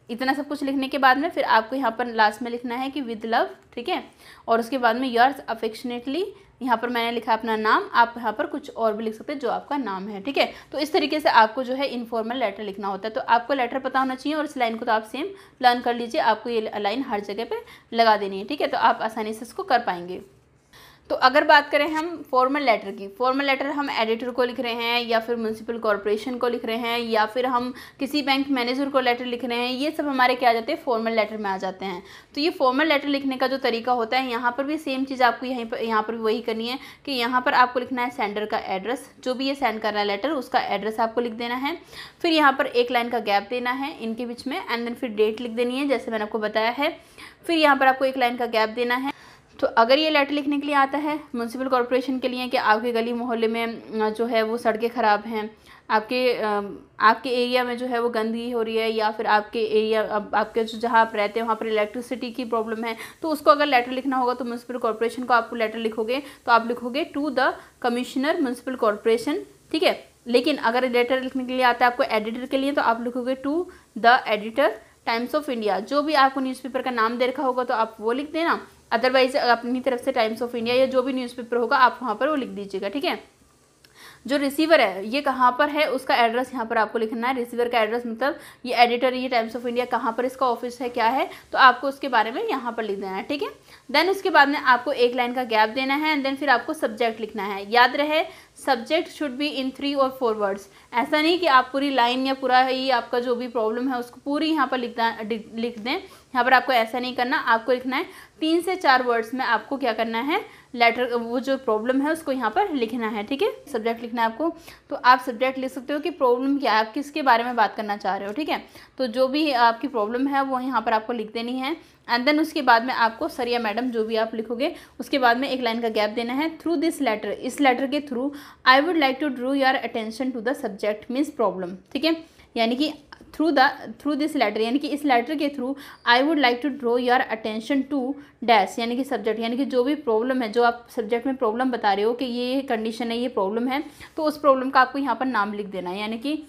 इतना सब कुछ लिखने के बाद में फिर आपको यहाँ पर लास्ट में लिखना है कि विद लव, ठीक है। और उसके बाद में योर्स अफेक्शनेटली, यहाँ पर मैंने लिखा अपना नाम, आप यहाँ पर कुछ और भी लिख सकते हैं जो आपका नाम है, ठीक है। तो इस तरीके से आपको जो है इनफॉर्मल लेटर लिखना होता है। तो आपको लेटर पता होना चाहिए और इस लाइन को तो आप सेम लर्न कर लीजिए, आपको ये लाइन हर जगह पे लगा देनी है, ठीक है। तो आप आसानी से इसको कर पाएंगे। तो अगर बात करें हम फॉर्मल लेटर की, फॉर्मल लेटर हम एडिटर को लिख रहे हैं, या फिर म्यूनसिपल कॉर्पोरेशन को लिख रहे हैं, या फिर हम किसी बैंक मैनेजर को लेटर लिख रहे हैं, ये सब हमारे क्या आ जाते हैं, फॉर्मल लेटर में आ जाते हैं। तो ये फॉर्मल लेटर लिखने का जो तरीका होता है, यहाँ पर भी सेम चीज़ आपको यहाँ पर भी वही करनी है कि यहाँ पर आपको लिखना है सेंडर का एड्रेस, जो भी ये सेंड कर रहा है लेटर उसका एड्रेस आपको लिख देना है। फिर यहाँ पर 1 लाइन का गैप देना है इनके बीच में, एंड देन फिर डेट लिख देनी है जैसे मैंने आपको बताया है। फिर यहाँ पर आपको 1 लाइन का गैप देना है। तो अगर ये लेटर लिखने के लिए आता है म्यूनसिपल कॉर्पोरेशन के लिए कि आपके गली मोहल्ले में जो है वो सड़कें ख़राब हैं, आपके एरिया में जो है वो गंदगी हो रही है, या फिर आपके एरिया आपके जो जहाँ आप रहते हैं वहाँ पर इलेक्ट्रिसिटी की प्रॉब्लम है, तो उसको अगर लेटर लिखना होगा तो म्यूनसिपल कॉर्पोरेशन को आपको लेटर लिखोगे तो आप लिखोगे to the commissioner municipal corporation, ठीक है। लेकिन अगर लेटर लिखने के लिए आता है आपको एडिटर के लिए तो आप लिखोगे to the editor Times of India, जो भी आपको न्यूज़पेपर का नाम दे रखा होगा तो आप वो लिख देना। अदरवाइज अपनी तरफ से टाइम्स ऑफ इंडिया या जो भी न्यूज़पेपर होगा आप वहाँ पर वो लिख दीजिएगा, ठीक है। जो रिसीवर है ये कहाँ पर है उसका एड्रेस यहाँ पर आपको लिखना है। रिसीवर का एड्रेस मतलब ये एडिटर, ये टाइम्स ऑफ इंडिया कहाँ पर इसका ऑफिस है, क्या है, तो आपको उसके बारे में यहाँ पर लिख देना है, ठीक है। देन उसके बाद में आपको 1 लाइन का गैप देना है एंड देन फिर आपको सब्जेक्ट लिखना है। याद रहे सब्जेक्ट शुड बी इन 3 और 4 वर्ड्स, ऐसा नहीं कि आप पूरी लाइन या पूरा ही आपका जो भी प्रॉब्लम है उसको पूरी यहाँ पर लिख दें। यहाँ पर आपको ऐसा नहीं करना, आपको लिखना है 3 से 4 वर्ड्स में आपको क्या करना है, लेटर वो जो प्रॉब्लम है उसको यहाँ पर लिखना है, ठीक है। सब्जेक्ट लिखना है आपको, तो आप सब्जेक्ट लिख सकते हो कि प्रॉब्लम क्या है, आप किसके बारे में बात करना चाह रहे हो, ठीक है। तो जो भी आपकी प्रॉब्लम है वो यहाँ पर आपको लिख देनी है। एंड देन उसके बाद में आपको सर या मैडम जो भी आप लिखोगे उसके बाद में एक लाइन का गैप देना है। थ्रू दिस लेटर, इस लेटर के थ्रू I would like to draw your attention to the subject means problem, ठीक है। यानी कि थ्रू दिस लेटर, यानी कि इस लेटर के थ्रू I would like to draw your attention to dash, यानी कि सब्जेक्ट, यानी कि जो भी प्रॉब्लम है, जो आप सब्जेक्ट में प्रॉब्लम बता रहे हो कि ये कंडीशन है, ये प्रॉब्लम है, तो उस प्रॉब्लम का आपको यहाँ पर नाम लिख देना है। यानी कि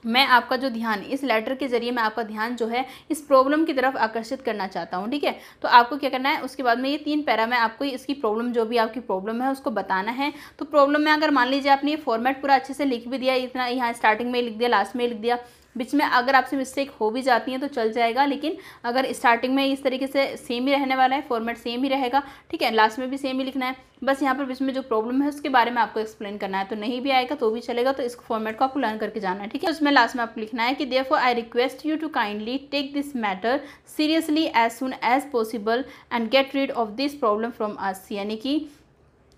मैं आपका जो ध्यान, इस लेटर के जरिए मैं आपका ध्यान जो है इस प्रॉब्लम की तरफ आकर्षित करना चाहता हूँ, ठीक है। तो आपको क्या करना है, उसके बाद में ये 3 पैरा में आपको इसकी प्रॉब्लम, जो भी आपकी प्रॉब्लम है उसको बताना है। तो प्रॉब्लम में अगर मान लीजिए आपने ये फॉर्मेट पूरा अच्छे से लिख भी दिया, इतना यहाँ स्टार्टिंग में लिख दिया, लास्ट में लिख दिया, बीच में अगर आपसे मिस्टेक हो भी जाती है तो चल जाएगा, लेकिन अगर स्टार्टिंग में इस तरीके से सेम ही रहने वाला है, फॉर्मेट सेम ही रहेगा, ठीक है, लास्ट में भी सेम ही लिखना है, बस यहाँ पर बीच में जो प्रॉब्लम है उसके बारे में आपको एक्सप्लेन करना है। तो नहीं भी आएगा तो भी चलेगा, तो इस फॉर्मेट को आपको लर्न करके जाना है, ठीक है। उसमें लास्ट में आपको लिखना है कि therefore I request you to kindly take this matter seriously as soon as possible and get rid of this problem from us, यानी कि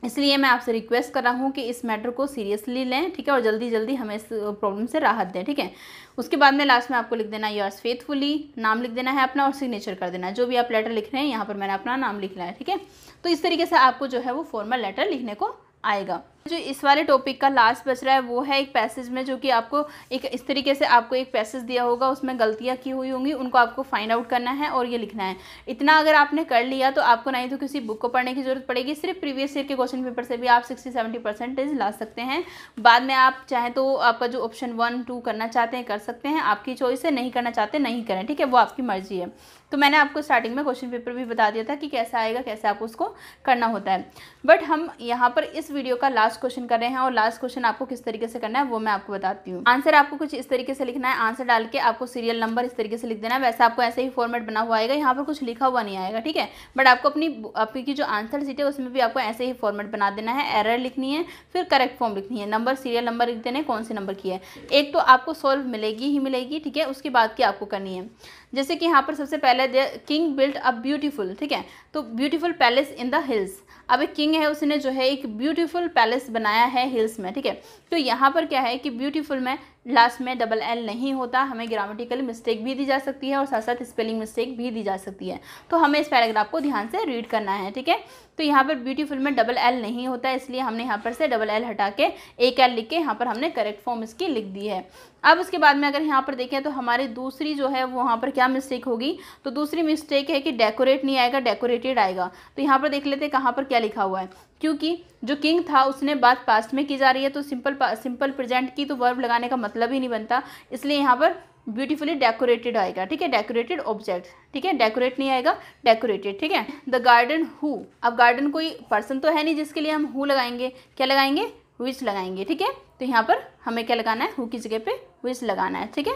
इसलिए मैं आपसे रिक्वेस्ट कर रहा हूँ कि इस मैटर को सीरियसली लें, ठीक है, और जल्दी जल्दी हमें इस प्रॉब्लम से राहत दें, ठीक है। उसके बाद में लास्ट में आपको लिख देना योर्स फेथफुली, नाम लिख देना है अपना और सिग्नेचर कर देना है। जो भी आप लेटर लिख रहे हैं यहाँ पर मैंने अपना नाम लिखना है, ठीक है। तो इस तरीके से आपको जो है वो फॉर्मल लेटर लिखने को आएगा। जो इस वाले टॉपिक का लास्ट बच रहा है वो है एक पैसेज में, जो कि आपको एक इस तरीके से आपको एक पैसेज दिया होगा, उसमें गलतियां की हुई होंगी, उनको आपको फाइंड आउट करना है और ये लिखना है। इतना अगर आपने कर लिया तो आपको नहीं तो किसी बुक को पढ़ने की जरूरत पड़ेगी, सिर्फ प्रीवियस ईयर के क्वेश्चन पेपर से भी आप 60-70% ला सकते हैं। बाद में आप चाहें तो आपका जो ऑप्शन 1, 2 करना चाहते हैं कर सकते हैं, आपकी चॉइस है, नहीं करना चाहते नहीं करें, ठीक है, वो आपकी मर्जी है। तो मैंने आपको स्टार्टिंग में क्वेश्चन पेपर भी बता दिया था कि कैसा आएगा, कैसे आपको उसको करना होता है। बट हम यहाँ पर इस वीडियो का लास्ट क्वेश्चन कर रहे हैं, और लास्ट क्वेश्चन आपको किस तरीके से करना है वो मैं आपको बताती हूँ। आंसर आपको कुछ इस तरीके से लिखना है, आंसर डाल के आपको सीरियल नंबर इस तरीके से लिख देना है। वैसे आपको ऐसे ही फॉर्मेट बना हुआ आएगा, यहाँ पर कुछ लिखा हुआ नहीं आएगा, ठीक है। बट आपको आपकी जो आंसर शीट है उसमें भी आपको ऐसे ही फॉर्मेट बना देना है। एरर लिखनी है, फिर करेक्ट फॉर्म लिखनी है, नंबर, सीरियल नंबर लिख देना है, कौन सी नंबर की है। एक तो आपको सॉल्व मिलेगी ही मिलेगी, ठीक है। उसके बाद की आपको करनी है, जैसे कि यहाँ पर सबसे पहले किंग बिल्ट अ ब्यूटीफुल, ठीक है, तो beautiful palace in the hills. अब एक किंग है, उसने जो है एक ब्यूटीफुल पैलेस बनाया है हिल्स में, ठीक है। तो यहाँ पर क्या है कि ब्यूटीफुल में लास्ट में डबल एल नहीं होता, हमें ग्रामेटिकल मिस्टेक भी दी जा सकती है और साथ साथ स्पेलिंग मिस्टेक भी दी जा सकती है। तो हमें इस पैराग्राफ को ध्यान से रीड करना है, ठीक है। तो यहाँ पर ब्यूटीफुल में डबल एल नहीं होता है, इसलिए हमने यहाँ पर से डबल एल हटा के एक एल लिख के यहाँ पर हमने करेक्ट फॉर्म इसकी लिख दी है। अब उसके बाद में अगर यहाँ पर देखें तो हमारी दूसरी जो है वहाँ पर क्या मिस्टेक होगी, तो दूसरी मिस्टेक है कि डेकोरेट नहीं आएगा, डेकोरेटेड आएगा। तो यहाँ पर देख लेते हैं कहाँ पर क्या लिखा हुआ है, क्योंकि जो किंग था उसने बात पास्ट में की जा रही है, तो सिंपल प्रेजेंट की तो वर्ब लगाने का मतलब ही नहीं बनता, इसलिए यहाँ पर ब्यूटीफुली डेकोरेटेड आएगा, ठीक है, डेकोरेटेड ऑब्जेक्ट, ठीक है, डेकोरेट नहीं आएगा, डेकोरेटेड, ठीक है। द गार्डन हु, अब गार्डन कोई पर्सन तो है नहीं जिसके लिए हम हु लगाएंगे, क्या लगाएंगे, विच लगाएंगे, ठीक है। तो यहाँ पर हमें क्या लगाना है, हु की जगह पे विच लगाना है, ठीक है।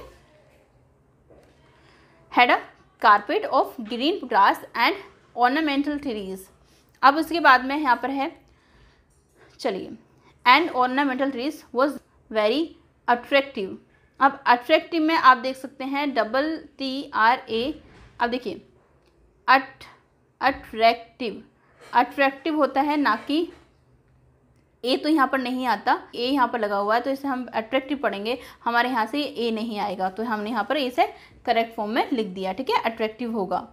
Had a carpet of green grass and ornamental trees. अब उसके बाद में यहाँ पर है, चलिए, and ornamental trees was very attractive. अब अट्रैक्टिव में आप देख सकते हैं TRA। अब देखिए अट्रैक्टिव, अट्रैक्टिव होता है, ना कि ए तो यहाँ पर नहीं आता, ए यहाँ पर लगा हुआ है, तो इसे हम अट्रैक्टिव पढ़ेंगे, हमारे यहाँ से ए नहीं आएगा, तो हमने यहाँ पर इसे करेक्ट फॉर्म में लिख दिया, ठीक है, अट्रैक्टिव होगा।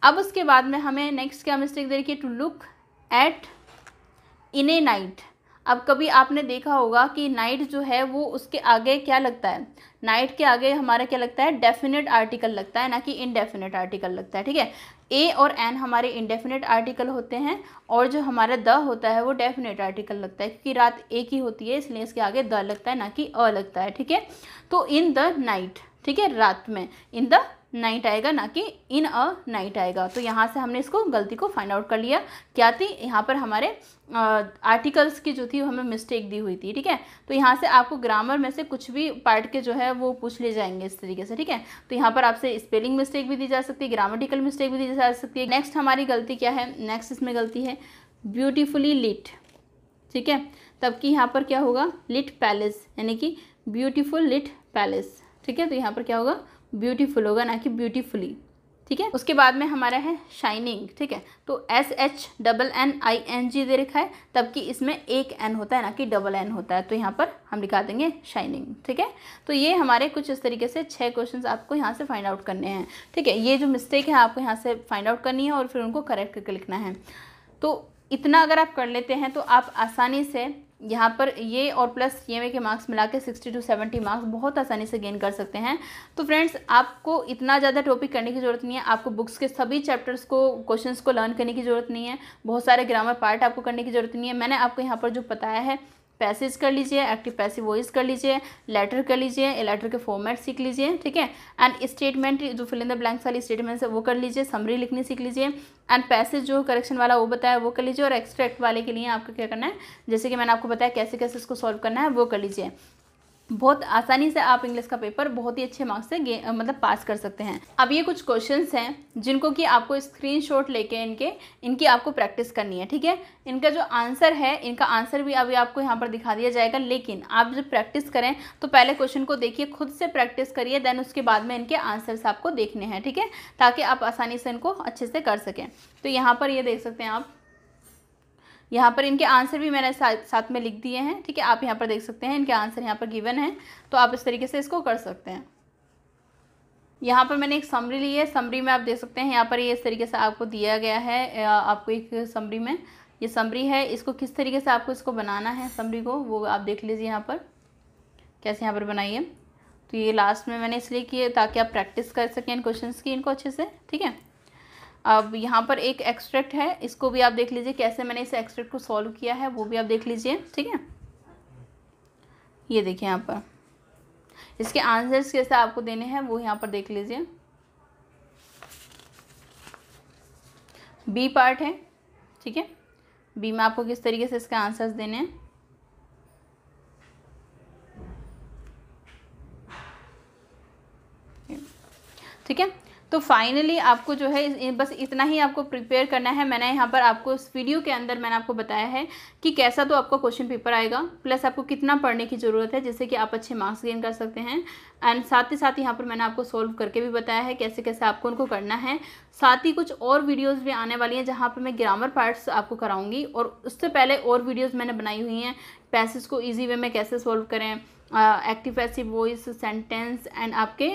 अब उसके बाद में हमें नेक्स्ट क्या मिस्टेक दे रखी है, to look at in a night. अब कभी आपने देखा होगा कि नाइट जो है वो उसके आगे क्या लगता है, नाइट के आगे हमारा क्या लगता है, डेफिनेट आर्टिकल लगता है, ना कि इनडेफिनेट आर्टिकल लगता है, ठीक है। ए और एन हमारे इंडेफिनेट आर्टिकल होते हैं, और जो हमारा द होता है वो डेफिनेट आर्टिकल लगता है, क्योंकि रात एक ही होती है इसलिए इसके आगे द लगता है, ना कि अ लगता है, ठीक है। तो इन द नाइट, ठीक है, रात में, इन द नाइट आएगा, ना कि इन अ नाइट आएगा। तो यहाँ से हमने इसको गलती को फाइंड आउट कर लिया, क्या थी यहाँ पर हमारे आर्टिकल्स की जो थी हमें मिस्टेक दी हुई थी, ठीक है। तो यहाँ से आपको ग्रामर में से कुछ भी पार्ट के जो है वो पूछ ले जाएंगे इस तरीके से, ठीक है। तो यहाँ पर आपसे स्पेलिंग मिस्टेक भी दी जा सकती है, ग्रामेटिकल मिस्टेक भी दी जा सकती है। नेक्स्ट हमारी गलती क्या है, नेक्स्ट इसमें गलती है ब्यूटीफुली लिट, ठीक है, तब कि यहाँ पर क्या होगा, लिट पैलेस, यानी कि ब्यूटीफुल लिट पैलेस, ठीक है। तो यहाँ पर क्या होगा, ब्यूटीफुल होगा, ना कि ब्यूटीफुली, ठीक है। उसके बाद में हमारा है शाइनिंग, ठीक है। तो SHNNING दे रखा है, तब कि इसमें एक एन होता है ना कि डबल एन होता है, तो यहाँ पर हम लिखा देंगे शाइनिंग, ठीक है। तो ये हमारे कुछ इस तरीके से 6 क्वेश्चंस आपको यहाँ से फाइंड आउट करने हैं, ठीक है। ये जो मिस्टेक है आपको यहाँ से फाइंड आउट करनी है और फिर उनको करेक्ट करके लिखना है। तो इतना अगर आप कर लेते हैं तो आप आसानी से यहाँ पर ये और प्लस ये के मार्क्स मिला के 60 to 70 मार्क्स बहुत आसानी से गेन कर सकते हैं। तो फ्रेंड्स, आपको इतना ज़्यादा टॉपिक करने की ज़रूरत नहीं है, आपको बुक्स के सभी चैप्टर्स को, क्वेश्चंस को लर्न करने की ज़रूरत नहीं है, बहुत सारे ग्रामर पार्ट आपको करने की ज़रूरत नहीं है। मैंने आपको यहाँ पर जो बताया है, पैसेज कर लीजिए, एक्टिव पैसिव वॉइस कर लीजिए, लेटर कर लीजिए, लेटर के फॉर्मेट सीख लीजिए, ठीक है। एंड स्टेटमेंट जो फिल इन द ब्लैंक्स वाली स्टेटमेंट्स है वो कर लीजिए, समरी लिखनी सीख लीजिए, एंड पैसेज जो करेक्शन वाला वो बताया वो कर लीजिए, और एक्सट्रैक्ट वाले के लिए आपको क्या करना है, जैसे कि मैंने आपको बताया कैसे कैसे इसको सॉल्व करना है वो कर लीजिए। बहुत आसानी से आप इंग्लिश का पेपर बहुत ही अच्छे मार्क्स से मतलब पास कर सकते हैं। अब ये कुछ क्वेश्चंस हैं जिनको कि आपको स्क्रीनशॉट लेके इनकी आपको प्रैक्टिस करनी है, ठीक है। इनका जो आंसर है, इनका आंसर भी अभी आपको यहाँ पर दिखा दिया जाएगा, लेकिन आप जब प्रैक्टिस करें तो पहले क्वेश्चन को देखिए, खुद से प्रैक्टिस करिए, देन उसके बाद में इनके आंसर्स आपको देखने हैं, ठीक है, ताकि आप आसानी से इनको अच्छे से कर सकें। तो यहाँ पर ये देख सकते हैं आप, यहाँ पर इनके आंसर भी मैंने साथ में लिख दिए हैं, ठीक है। आप यहाँ पर देख सकते हैं इनके आंसर यहाँ पर गिवन है, तो आप इस तरीके से इसको कर सकते हैं। यहाँ पर मैंने एक समरी ली है, समरी में आप देख सकते हैं यहाँ पर ये इस तरीके से आपको दिया गया है, आपको एक समरी में ये समरी है, इसको किस तरीके से आपको इसको बनाना है समरी को वो आप देख लीजिए यहाँ पर कैसे यहाँ पर बनाइए। तो ये लास्ट में मैंने इसलिए किए ताकि आप प्रैक्टिस कर सकें इन क्वेश्चंस की इनको अच्छे से, ठीक है। अब यहाँ पर एक एक्सट्रैक्ट है, इसको भी आप देख लीजिए कैसे मैंने इस एक्सट्रैक्ट को सॉल्व किया है वो भी आप देख लीजिए, ठीक है। ये देखिए यहाँ पर इसके आंसर्स कैसे आपको देने हैं वो यहाँ पर देख लीजिए। बी पार्ट है, ठीक है, बी में आपको किस तरीके से इसके आंसर्स देने हैं। ठीक है, तो फाइनली आपको जो है बस इतना ही आपको प्रिपेयर करना है। मैंने यहाँ पर आपको इस वीडियो के अंदर मैंने आपको बताया है कि कैसा तो आपका क्वेश्चन पेपर आएगा, प्लस आपको कितना पढ़ने की ज़रूरत है जिससे कि आप अच्छे मार्क्स गेन कर सकते हैं। एंड साथ ही यहाँ पर मैंने आपको सॉल्व करके भी बताया है कैसे कैसे आपको उनको करना है। साथ ही कुछ और वीडियोज़ भी आने वाली हैं जहाँ पर मैं ग्रामर पार्ट्स आपको कराऊँगी, और उससे पहले और वीडियोज़ मैंने बनाई हुई हैं पैसेज को ईजी वे में कैसे सॉल्व करें, active passive voice, sentence and आपके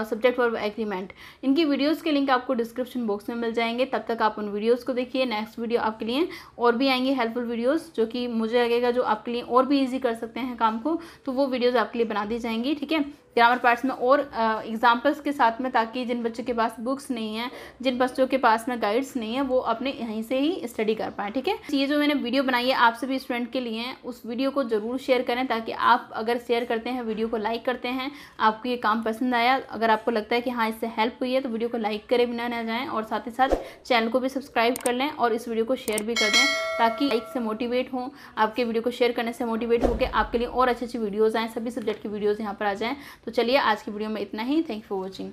सब्जेक्ट वर्ब एग्रीमेंट। इनकी वीडियोस के लिंक आपको डिस्क्रिप्शन बॉक्स में मिल जाएंगे, तब तक आप उन वीडियोस को देखिए। नेक्स्ट वीडियो आपके लिए और भी आएंगे हेल्पफुल वीडियोस, जो कि मुझे लगेगा जो आपके लिए और भी इजी कर सकते हैं काम को, तो वो वीडियोस आपके लिए बना दी जाएंगी, ठीक है, ग्रामर पार्ट्स में और एग्जाम्पल्स के साथ में, ताकि जिन बच्चों के पास बुक्स नहीं है, जिन बच्चों के पास में गाइड्स नहीं है, वो अपने यहीं से ही स्टडी कर पाएँ, ठीक है। ये जो मैंने वीडियो बनाई है आप सभी स्टूडेंट के लिए, उस वीडियो को जरूर शेयर करें, ताकि आप अगर शेयर करते हैं, वीडियो को लाइक करते हैं, आपको ये काम पसंद आया, अगर आपको लगता है कि हाँ इससे हेल्प हुई है, तो वीडियो को लाइक करें बिना ना जाएँ, और साथ ही साथ चैनल को भी सब्सक्राइब कर लें और इस वीडियो को शेयर भी कर दें, ताकि लाइक से मोटिवेट हों, आपके वीडियो को शेयर करने से मोटिवेट होकर आपके लिए और अच्छी अच्छी वीडियोज़ आएँ, सभी सब्जेक्ट की वीडियोज़ यहाँ पर आ जाएँ। तो चलिए आज की वीडियो में इतना ही। Thank you for watching.